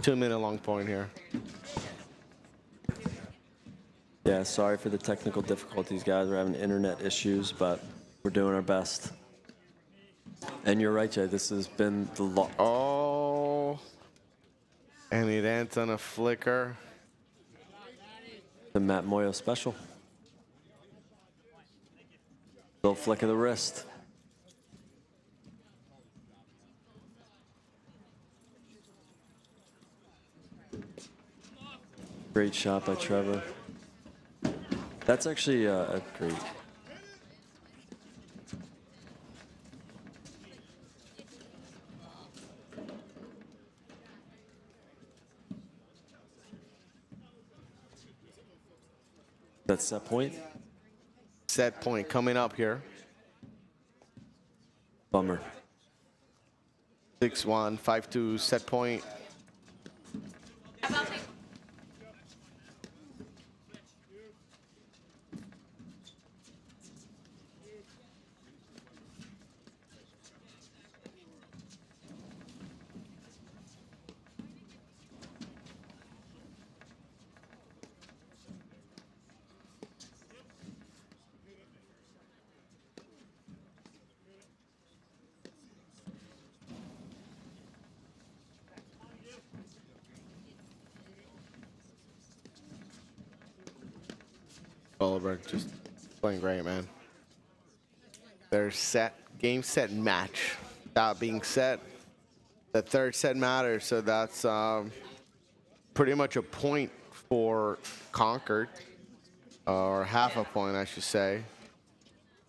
2-minute long point here. Yeah, sorry for the technical difficulties, guys. We're having internet issues, but we're doing our best. And you're right, Jay. This has been the Oh, and it ends on a flicker. the Matt Moyo special. Little flick of the wrist. Great shot by Trevor. That's actually a great. That's set point. Set point coming up here. Bummer. 6-1, 5-2 set point. Goldberg just playing great, man. They're set, game, set, match. That being said, the third set matters, so that's pretty much a point for Concord, or half a point, I should say.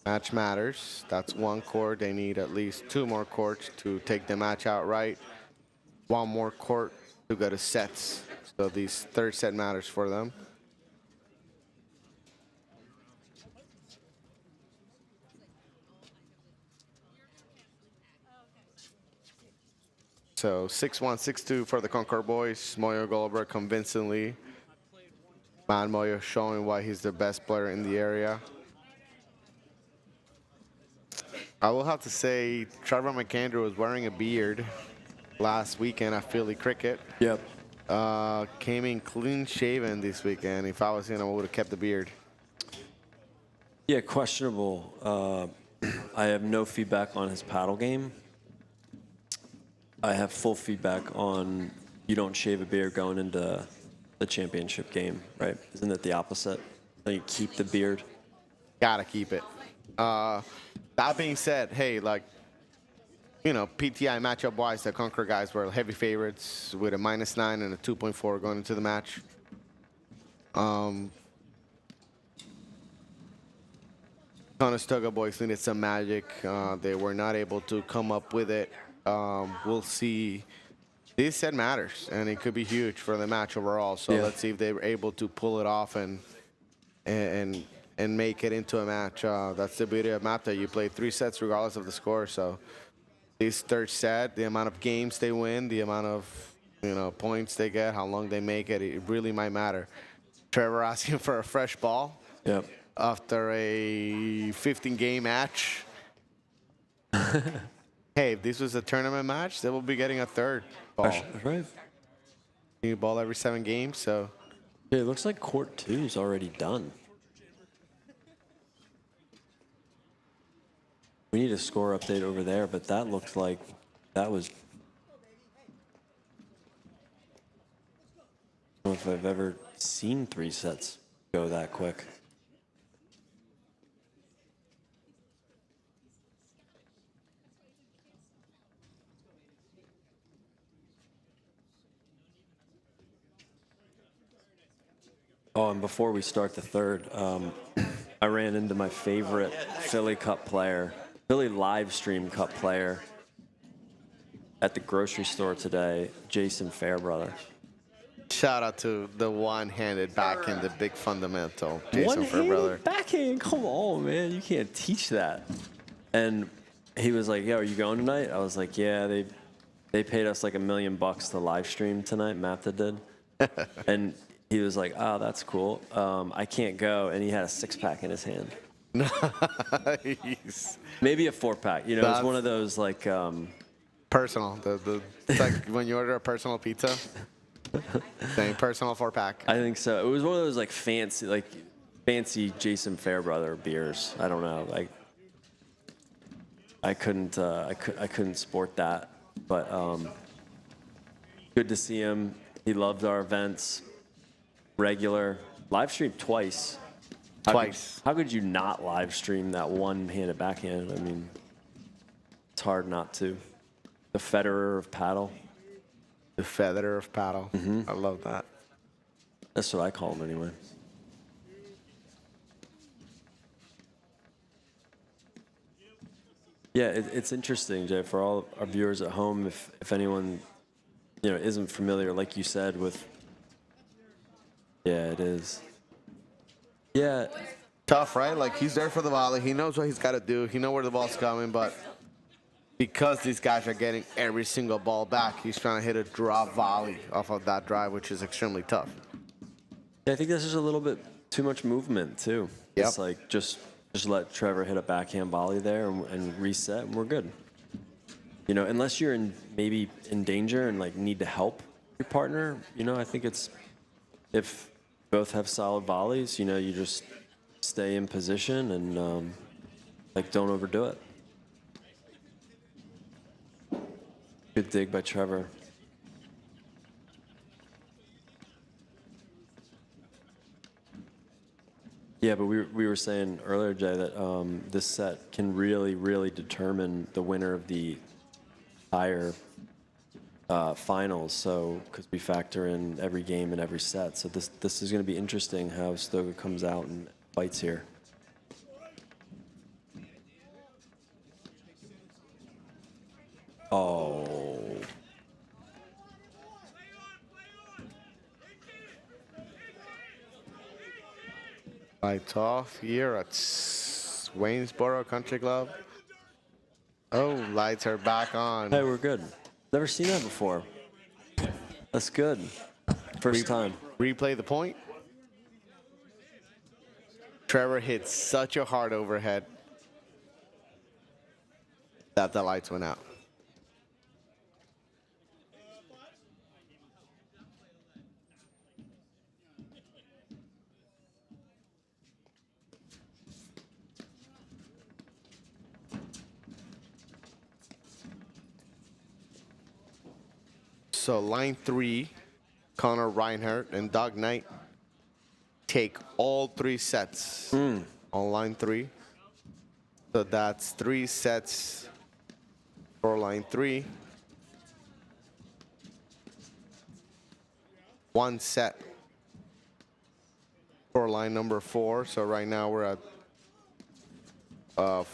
Match matters. That's one court. They need at least 2 more courts to take the match outright. 1 more court to go to sets. So these third set matters for them. So 6-1, 6-2 for the Concord boys. Moyo Goldberg convincingly. Man Moyo showing why he's the best player in the area. I will have to say Trevor McAndrew was wearing a beard last weekend at Philly Cricket. Yep. Came in clean shaven this weekend. If I was him, I would have kept the beard. Yeah, questionable. I have no feedback on his paddle game. I have full feedback on you don't shave a beard going into the championship game, right? Isn't it the opposite? You keep the beard. Gotta keep it. That being said, hey, like, you know, PTI matchup-wise, the Concord guys were heavy favorites with a -9 and a 2.4 going into the match. Conestoga boys needed some magic. They were not able to come up with it. We'll see. This set matters, and it could be huge for the match overall. So let's see if they were able to pull it off and make it into a match. That's the beauty of MAPTA. You play 3 sets regardless of the score. So this third set, the amount of games they win, the amount of points they get, how long they make it, it really might matter. Trevor asking for a fresh ball. Yep. After a 15-game match. Hey, if this was a tournament match, they will be getting a third ball. That's right. New ball every 7 games, so. Yeah, it looks like court 2 is already done. We need a score update over there, but that looked like that was. I don't know if I've ever seen 3 sets go that quick. Oh, and before we start the third, I ran into my favorite Philly Cup player, Philly live stream Cup player at the grocery store today, Jason Fairbrother. Shout out to the one-handed backhand, the big fundamental, Jason Fairbrother. One-handed backhand, come on, man, you can't teach that. And he was like, "Yo, are you going tonight?" I was like, "Yeah, they paid us like $1 million to live stream tonight. MAPTA did." And he was like, "Oh, that's cool. I can't go." And he had a 6-pack in his hand. Nice. Maybe a 4-pack. You know, it's That's- one of those like. Personal. It's like when you order a personal pizza. Same personal 4-pack. I think so. It was one of those like fancy Jason Fairbrother beers. I don't know. Like I couldn't sport that, but good to see him. He loved our events. Regular live stream twice. How could you not live stream that one-handed backhand? I mean, it's hard not to. The Federer of paddle. The Federer of paddle. I love that. That's what I call him anyway. Yeah, it's interesting, Jay, for all our viewers at home, if anyone, you know, isn't familiar, like you said, with. Yeah, it is. Yeah. Tough, right? Like, he's there for the volley. He knows what he's got to do. He knows where the ball's coming, but because these guys are getting every single ball back, he's trying to hit a drop volley off of that drive, which is extremely tough. Yeah, I think this is a little bit too much movement, too. Yep. It's like just let Trevor hit a backhand volley there and reset, and we're good. You know, unless you're maybe in danger and, like, need to help your partner, you know, I think it's if both have solid volleys, you know, you just stay in position and, like, don't overdo it. Good dig by Trevor. Yeah, but we were saying earlier, Jay, that this set can really determine the winner of the entire finals. So because we factor in every game and every set, so this is going to be interesting how Stoga comes out and fights here. Oh. Lights off here at Waynesboro Country Club. Oh, lights are back on. Hey, we're good. Never seen that before. That's good. First time. Replay the point. Trevor hit such a hard overhead that the lights went out. So line 3, Connor Reinhardt and Doug Knight take all 3 sets on line 3. So that's 3 sets for line 3. 1 set for line number 4. So right now we're at 4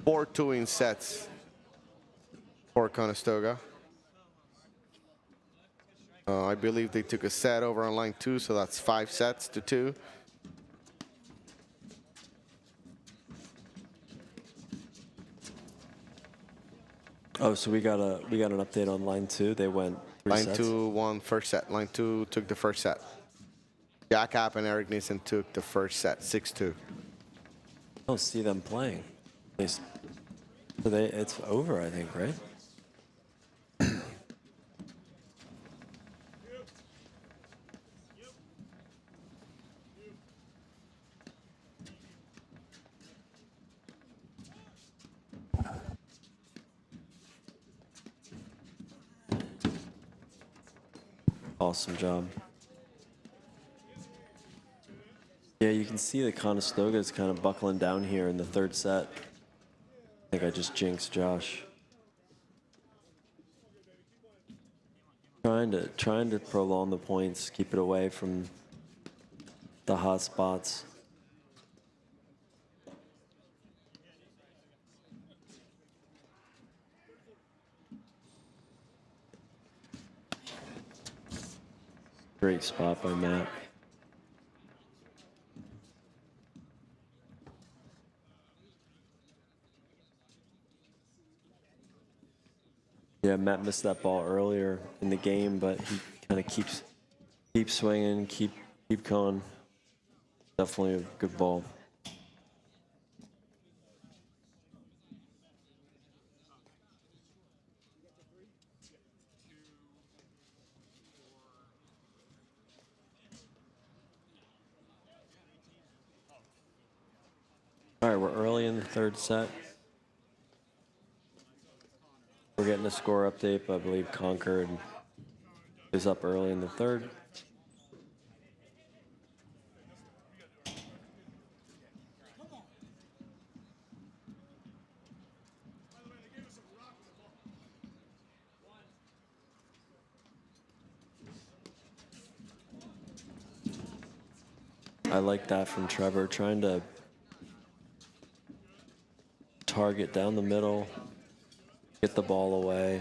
2-ing sets for Conestoga. I believe they took a set over on line 2, so that's 5 sets to 2. Oh, so we got an update on line 2. They went 3 Line sets. 2 won first set. Line 2 took the first set. Jack Happ and Eric Nielsen took the first set, 6-2. I don't see them playing. So it's over, I think, right? Awesome job. Yeah, you can see that Conestoga is kind of buckling down here in the 3rd set. I think I just jinxed Josh. Trying to prolong the points, keep it away from the hot spots. Great spot by Matt. Yeah, Matt missed that ball earlier in the game, but he kind of keeps swinging, keep going. Definitely a good ball. right, we're early in the third set. We're getting a score update, but I believe Concord is up early in the third. I like that from Trevor, trying to target down the middle, get the ball away.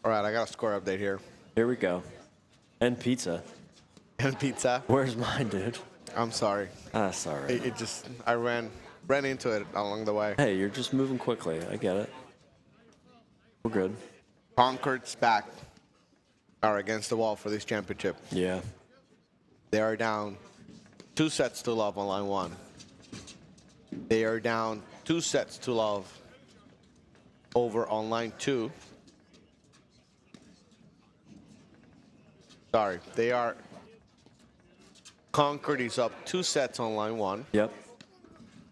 All right, I got a score update here. Here we go. And pizza. And pizza. Where's mine, dude? I'm sorry. Ah, sorry. It just, I ran into it along the way. Hey, you're just moving quickly. I get it. We're good. Concord's back are against the wall for this championship. Yeah. They are down 2-0 on line 1. They are down 2-0 over on line 2. Sorry, they are. Concord is up 2 sets on line 1. Yep.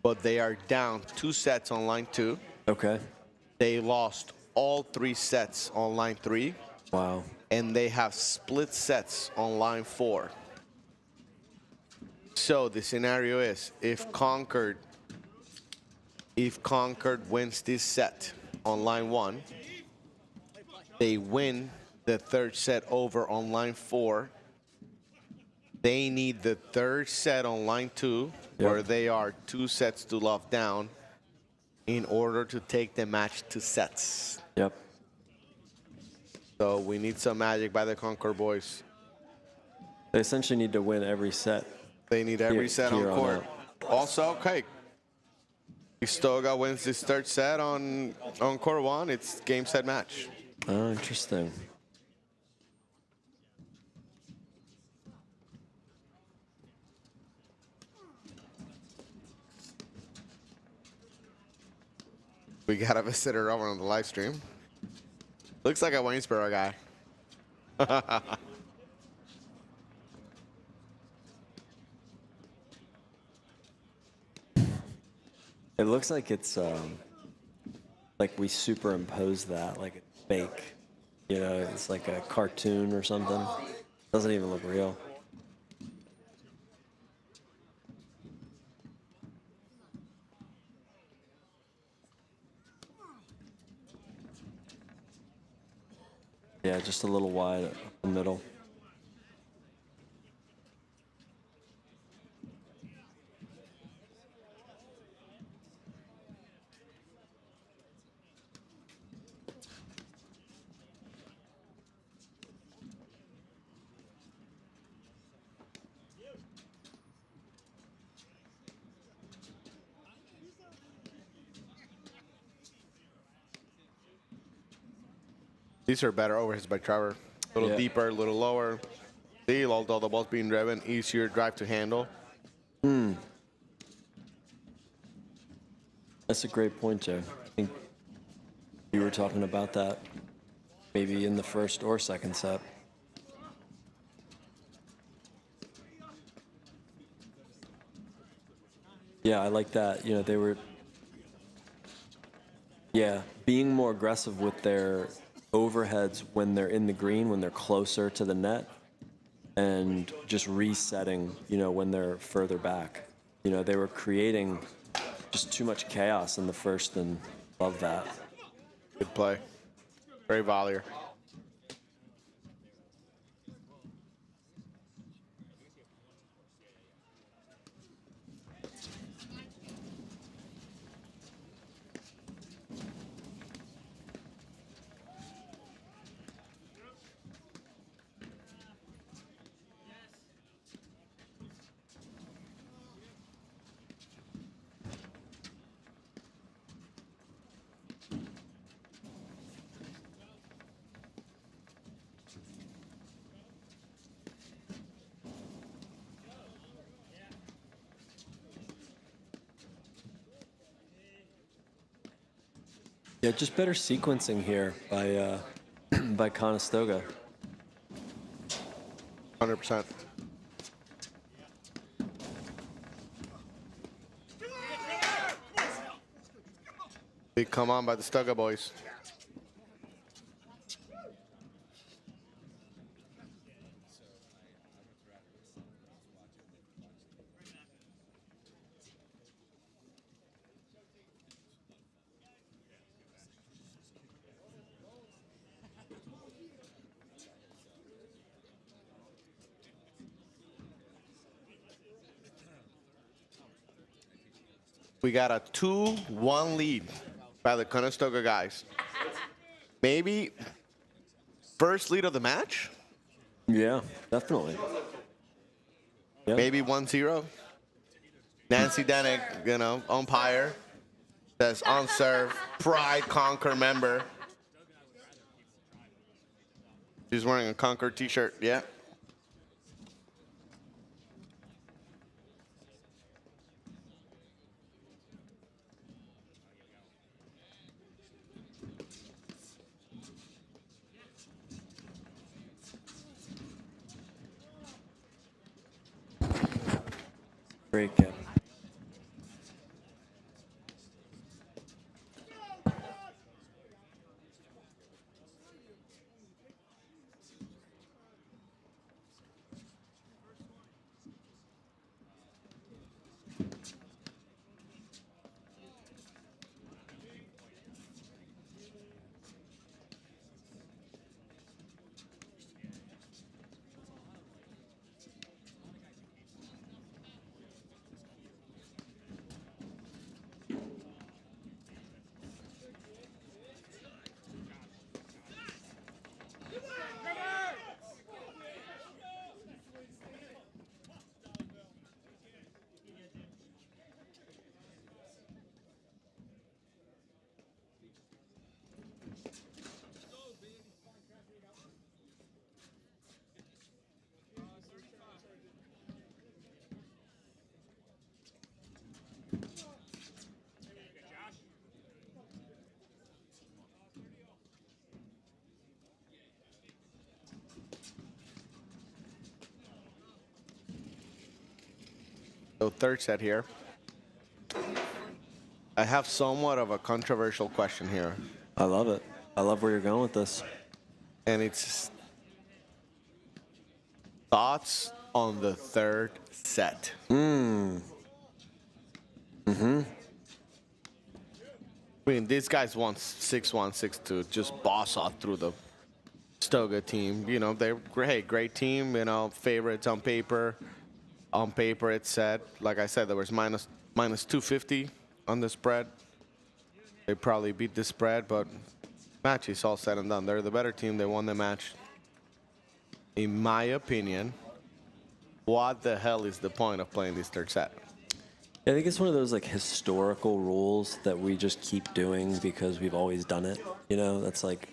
But they are down 2 sets on line 2. Okay. They lost all 3 sets on line 3. Wow. And they have split sets on line 4. So the scenario is if Concord wins this set on line 1, they win the third set over on line 4. They need the third set on line 2, where they are 2 sets to love down, in order to take the match to sets. Yep. So we need some magic by the Concord boys. They essentially need to win every set. They need every set on here on court. out. Also, okay, Conestoga wins this third set on court 1. It's game, set, match. Oh, interesting. We got a visitor over on the live stream. Looks like a Waynesboro guy. It looks like it's like we superimpose that, like it's fake. You know, it's like a cartoon or something. Doesn't even look real. Yeah, just a little wide up the middle. These are better overheads by Trevor. A little deeper, a little lower. See, although the ball's being driven, easier drive to handle. That's a great point, Joe. I think you were talking about that maybe in the first or second set. Yeah, I like that. You know, they were, being more aggressive with their overheads when they're in the green, when they're closer to the net, and just resetting, you know, when they're further back. You know, they were creating just too much chaos in the first, and love that. Good play. Very volleyer. Yeah, just better sequencing here by by Conestoga. 100%. Big come on by the Stoga boys. We got a 2-1 lead by the Conestoga guys. Maybe first lead of the match? Yeah, definitely. Yep. Maybe 1-0. Nancy Denick, you know, umpire. Says on serve, Pride Concord member. She's wearing a Concord t-shirt, yeah. Great game. So third set here. I have somewhat of a controversial question here. I love it. I love where you're going with this. And it's thoughts on the third set. I mean, these guys won 6-1, 6-2, just boss off through the Stoga team. You know, they're great team, you know, favorites on paper. On paper, it's set. Like I said, there was minus 250 on the spread. They probably beat the spread, but match is all said and done. They're the better team. They won the match. In my opinion, what the hell is the point of playing this third set? I think it's one of those like historical rules that we just keep doing because we've always done it. You know, that's like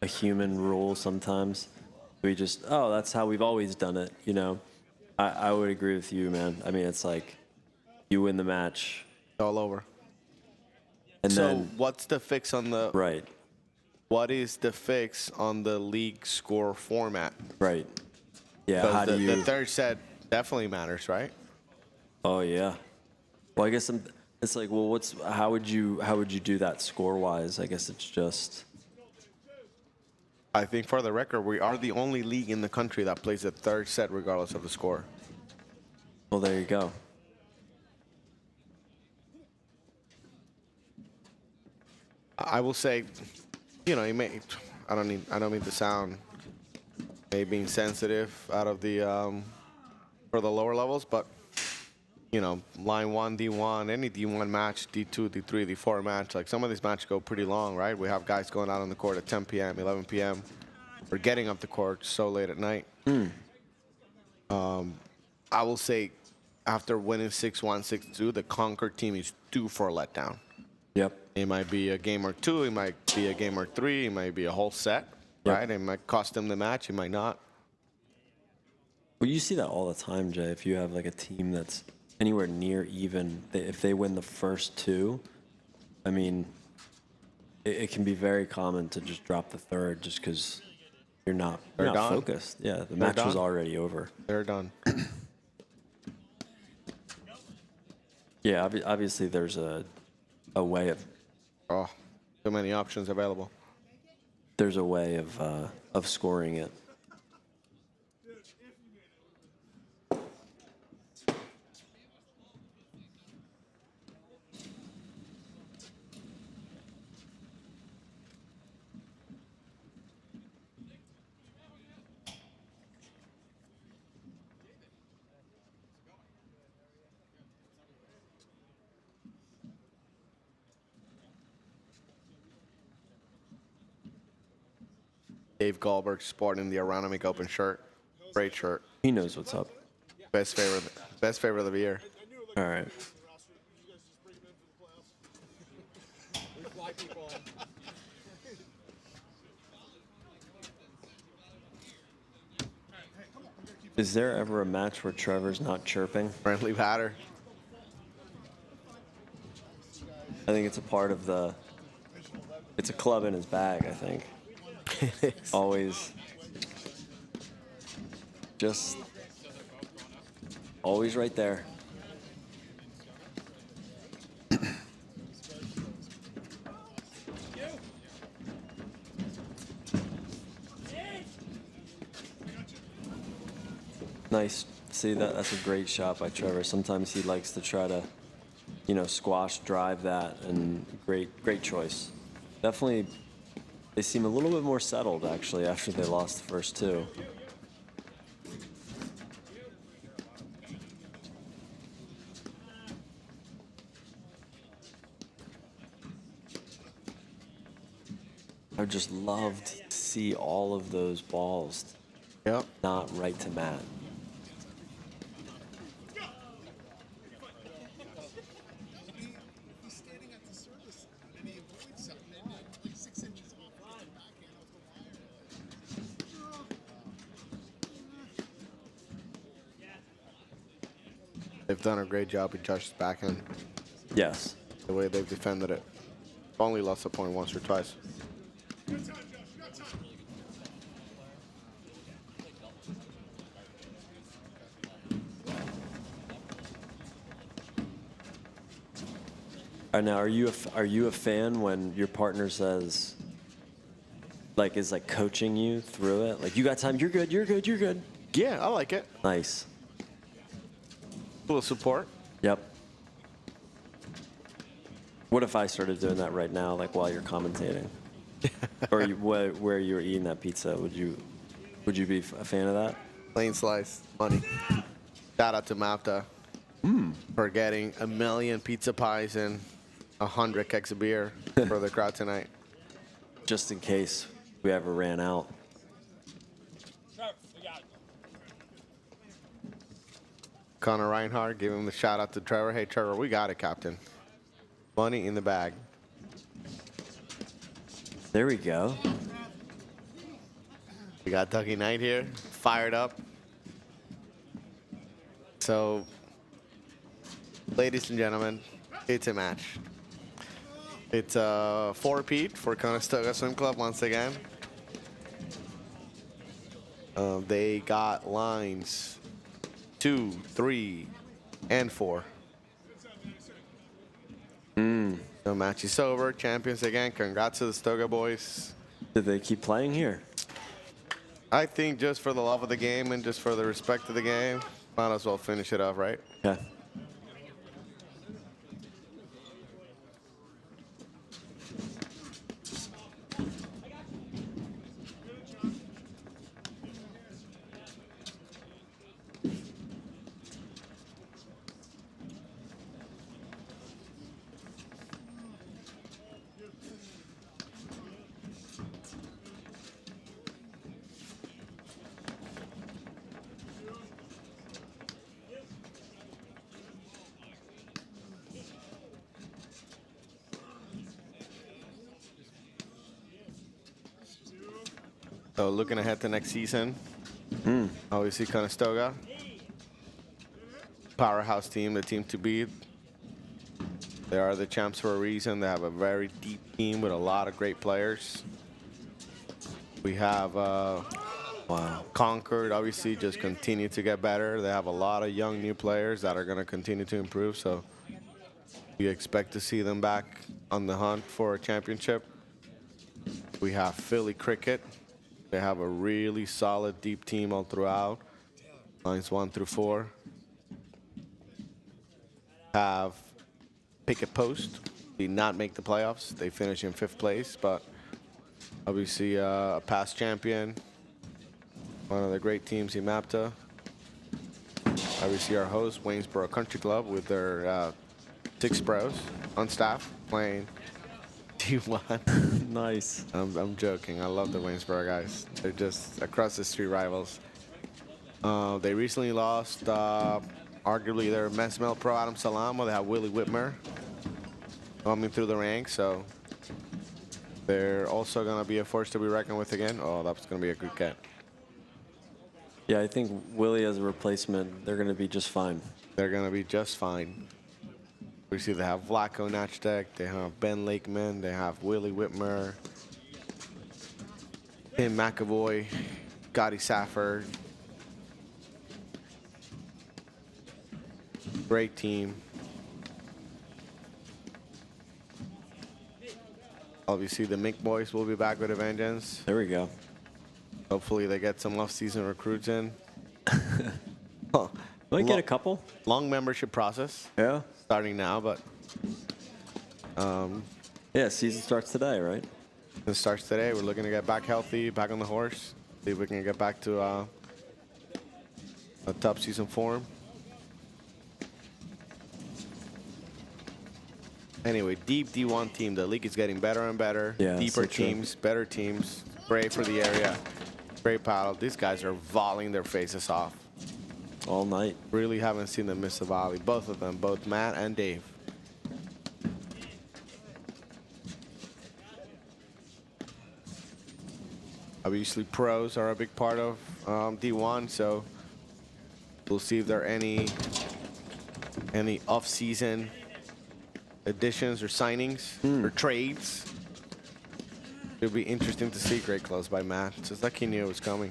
a human rule sometimes. We just, oh, that's how we've always done it, you know. I would agree with you, man. I mean, it's like you win the match. All over. And so then, what's the fix on the... right. What is the fix on the league score format? Right. Yeah, how do you... The third set definitely matters, right? Oh, yeah. Well, I guess it's like, well, how would you do that score-wise? I guess it's just... I think for the record, we are the only league in the country that plays the third set regardless of the score. Well, there you go. I will say, you know, I don't mean to sound maybe insensitive out of the for the lower levels, but you know, line 1, D1, any D1 match, D2, D3, D4 match, like some of these matches go pretty long, right? We have guys going out on the court at 10 p.m., 11 p.m. We're getting up the court so late at night. I will say after winning 6-1, 6-2, the Concord team is due for a letdown. Yep. It might be a game or two. It might be a game or three. It might be a whole set, right? It might cost them the match. It might not. Well, you see that all the time, Jay. If you have like a team that's anywhere near even, if they win the first two, I mean, it can be very common to just drop the third just because you're not They're done. focused. Yeah, the match was done. already over. They're done. Yeah, obviously there's a way of Oh, too many options available. of scoring it. Dave Goldberg sporting the Aronomic Open shirt. Great shirt. He knows what's up. Best favorite of the year. All right. Is there ever a match where Trevor's not chirping? Friendly batter. I think it's a part of the. It's a club in his bag, I think. Always. Just. Always right there. Nice. See, that's a great shot by Trevor. Sometimes he likes to try to, squash, drive that, and great choice. Definitely, they seem a little bit more settled, actually, after they lost the first two. I just loved to see all of those balls Yep. not right to Matt. They've done a great job with Josh's backhand. Yes. The way they've defended it. Only lost a point once or twice. All right, now, are you a fan when your partner says, is coaching you through it? Like, you got time, you're good, you're good, you're good. Yeah, I like it. Nice. A little support. Yep. What if I started doing that right now, while you're commentating? Or where you're eating that pizza? Would you be a fan of that? Plain slice. Money. Shout out to MAPTA for getting 1 million pizza pies and 100 kegs of beer for the crowd tonight. Just in case we ever ran out. Connor Reinhardt, give him the shout out to Trevor. Hey, Trevor, we got it, Captain. Money in the bag. There we go. We got Dougie Knight here, fired up. So, ladies and gentlemen, it's a match. It's a four-peat for Conestoga Swim Club once again. They got lines 2, 3, and 4. The match is over. Champions again. Congrats to the Stoga boys. Did they keep playing here? I think just for the love of the game and just for the respect of the game, might as well finish it off, right? Yeah. So looking ahead to next season, obviously Conestoga, powerhouse team, the team to beat. They are the champs for a reason. They have a very deep team with a lot of great players. We have Concord, obviously, just continue to get better. They have a lot of young new players that are going to continue to improve. So we expect to see them back on the hunt for a championship. We have Philly Cricket. They have a really solid, deep team all throughout. Lines 1 through 4. Have Picket Post. Did not make the playoffs. They finished in 5th place, but obviously a past champion. One of the great teams in MAPTA. Obviously our host, Waynesboro Country Club, with their 6 pros on staff playing D1. Nice. I'm joking. I love the Waynesboro guys. They're just across the street rivals. They recently lost arguably their men's male pro Adam Salamo. They have Willie Whitmer coming through the ranks, so they're also going to be a force to be reckoned with again. Oh, that's going to be a good get. Yeah, I think Willie as a replacement, they're going to be just fine. They're going to be just fine. We see they have Vlaco Nachtek, they have Ben Lakeman, they have Willie Whitmer, Tim McAvoy, Gotti Safford. Great team. Obviously, the Mink Boys will be back with a vengeance. There we go. Hopefully, they get some off-season recruits in. Might get a couple. Long membership process. Yeah. Starting now, but yeah, season starts today, right? it starts today. We're looking to get back healthy, back on the horse. See if we can get back to a top season form. Anyway, deep D1 team. The league is getting better and better. Yeah, deeper so true. teams, better teams. Great for the area. Great paddle. These guys are volleying their faces off. All night. Really haven't seen them miss a volley. Both of them, both Matt and Dave. Obviously, pros are a big part of D1, so we'll see if there are any off-season additions or signings or trades. It'll be interesting to see. Great close by Matt. Just like he knew it was coming.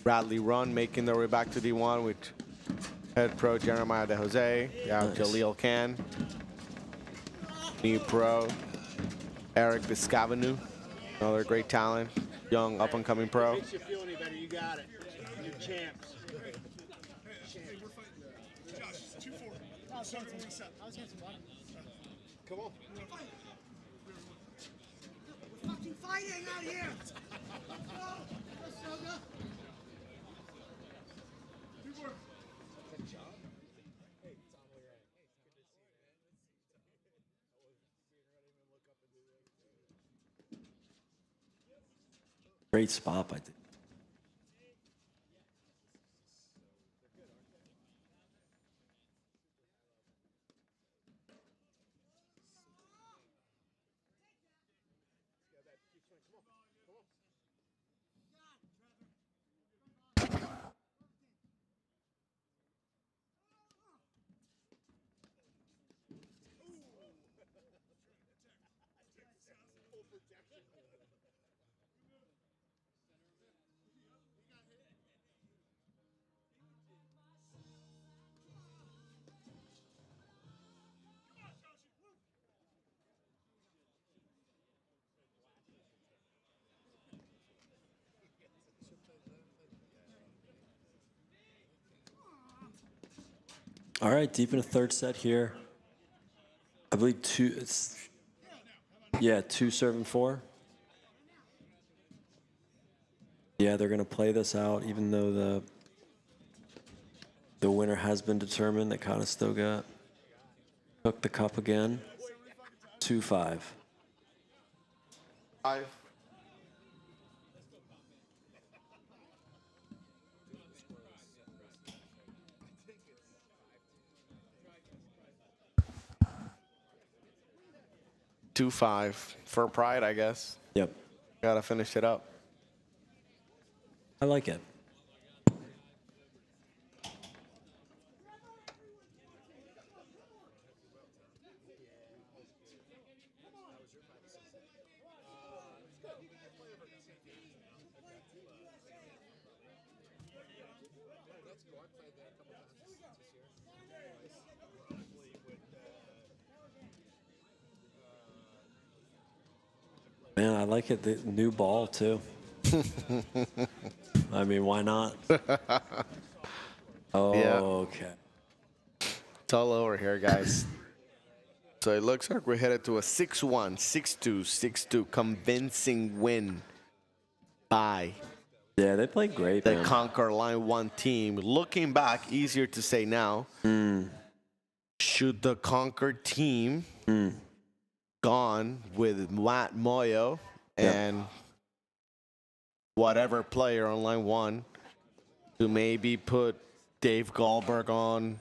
Bradley Run making their way back to D1 with head pro Jeremiah De Jose. You have Jaleel Khan. New pro Eric Biscavenu. Another great talent. Young up-and-coming pro. Makes you feel any better, you got it. You're champs. Come on. We're fucking fighting out here. Great spot, I think. All right, deep in a third set here. I believe two serving 4. Yeah, they're gonna play this out, even though the winner has been determined. That Conestoga took the cup again. 2-5. 5. For pride, I guess. Yep. Gotta finish it up. I like it. Man, I like it. The new ball too. I mean, why not? Oh, Yeah. okay. It's all over here, guys. So it looks like we're headed to a 6-1, 6-2, 6-2 convincing win by Yeah, they played great, the man. Concord Line 1 team. Looking back, easier to say now. Should the Concord team gone with Matt Moyo and whatever player on line 1 to maybe put Dave Goldberg on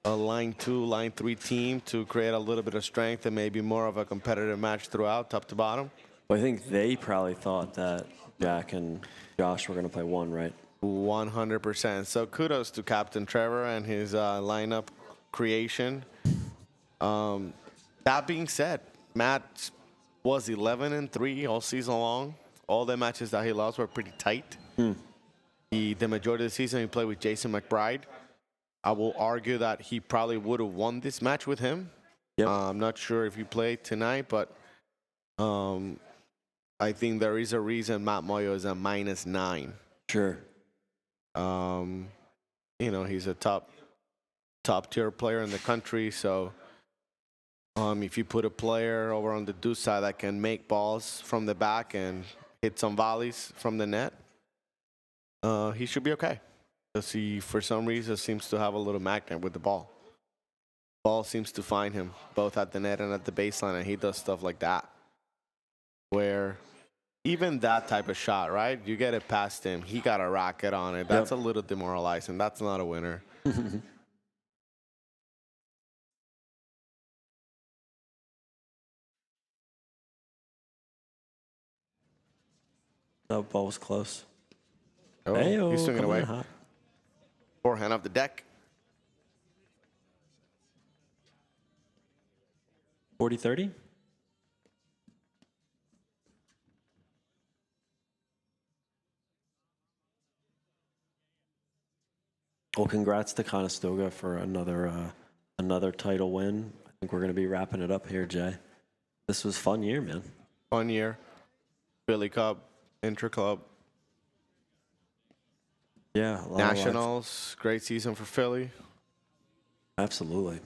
a line 2, line 3 team to create a little bit of strength and maybe more of a competitive match throughout, top to bottom? Well, I think they probably thought that Jack and Josh were going to play 1, right? 100%. So kudos to Captain Trevor and his lineup creation. That being said, Matt was 11-3 all season long. All the matches that he lost were pretty tight. The majority of the season he played with Jason McBride. I will argue that he probably would have won this match with him. Yep. I'm not sure if he played tonight, but I think there is a reason Matt Moyo is a -9. Sure. You know, he's a top tier player in the country. So if you put a player over on the deuce side that can make balls from the back and hit some volleys from the net, he should be okay. Because he, for some reason, seems to have a little magnet with the ball. Ball seems to find him both at the net and at the baseline, and he does stuff like that. Where even that type of shot, right? You get it past him, he got a racket on it. That's a little demoralizing. That's not a winner. That ball was close. Oh, Hey-o, he's swinging coming away. in hot. Forehand off the deck. 40-30? Well, congrats to Conestoga for another title win. I think we're going to be wrapping it up here, Jay. This was a fun year, man. Fun year. Philly Cup, Intra-Club, Yeah. A lot of lives. Nationals. Great season for Philly. Absolutely.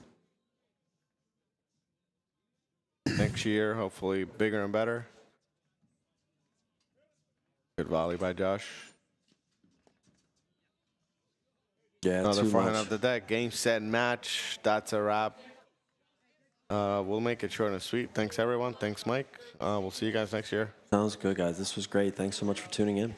Next year, hopefully bigger and better. Good volley by Josh. Yeah, Another too forehand much. off the deck. Game, set, and match. That's a wrap. We'll make it short and sweet. Thanks, everyone. Thanks, Mike. We'll see you guys next year. Sounds good, guys. This was great. Thanks so much for tuning in.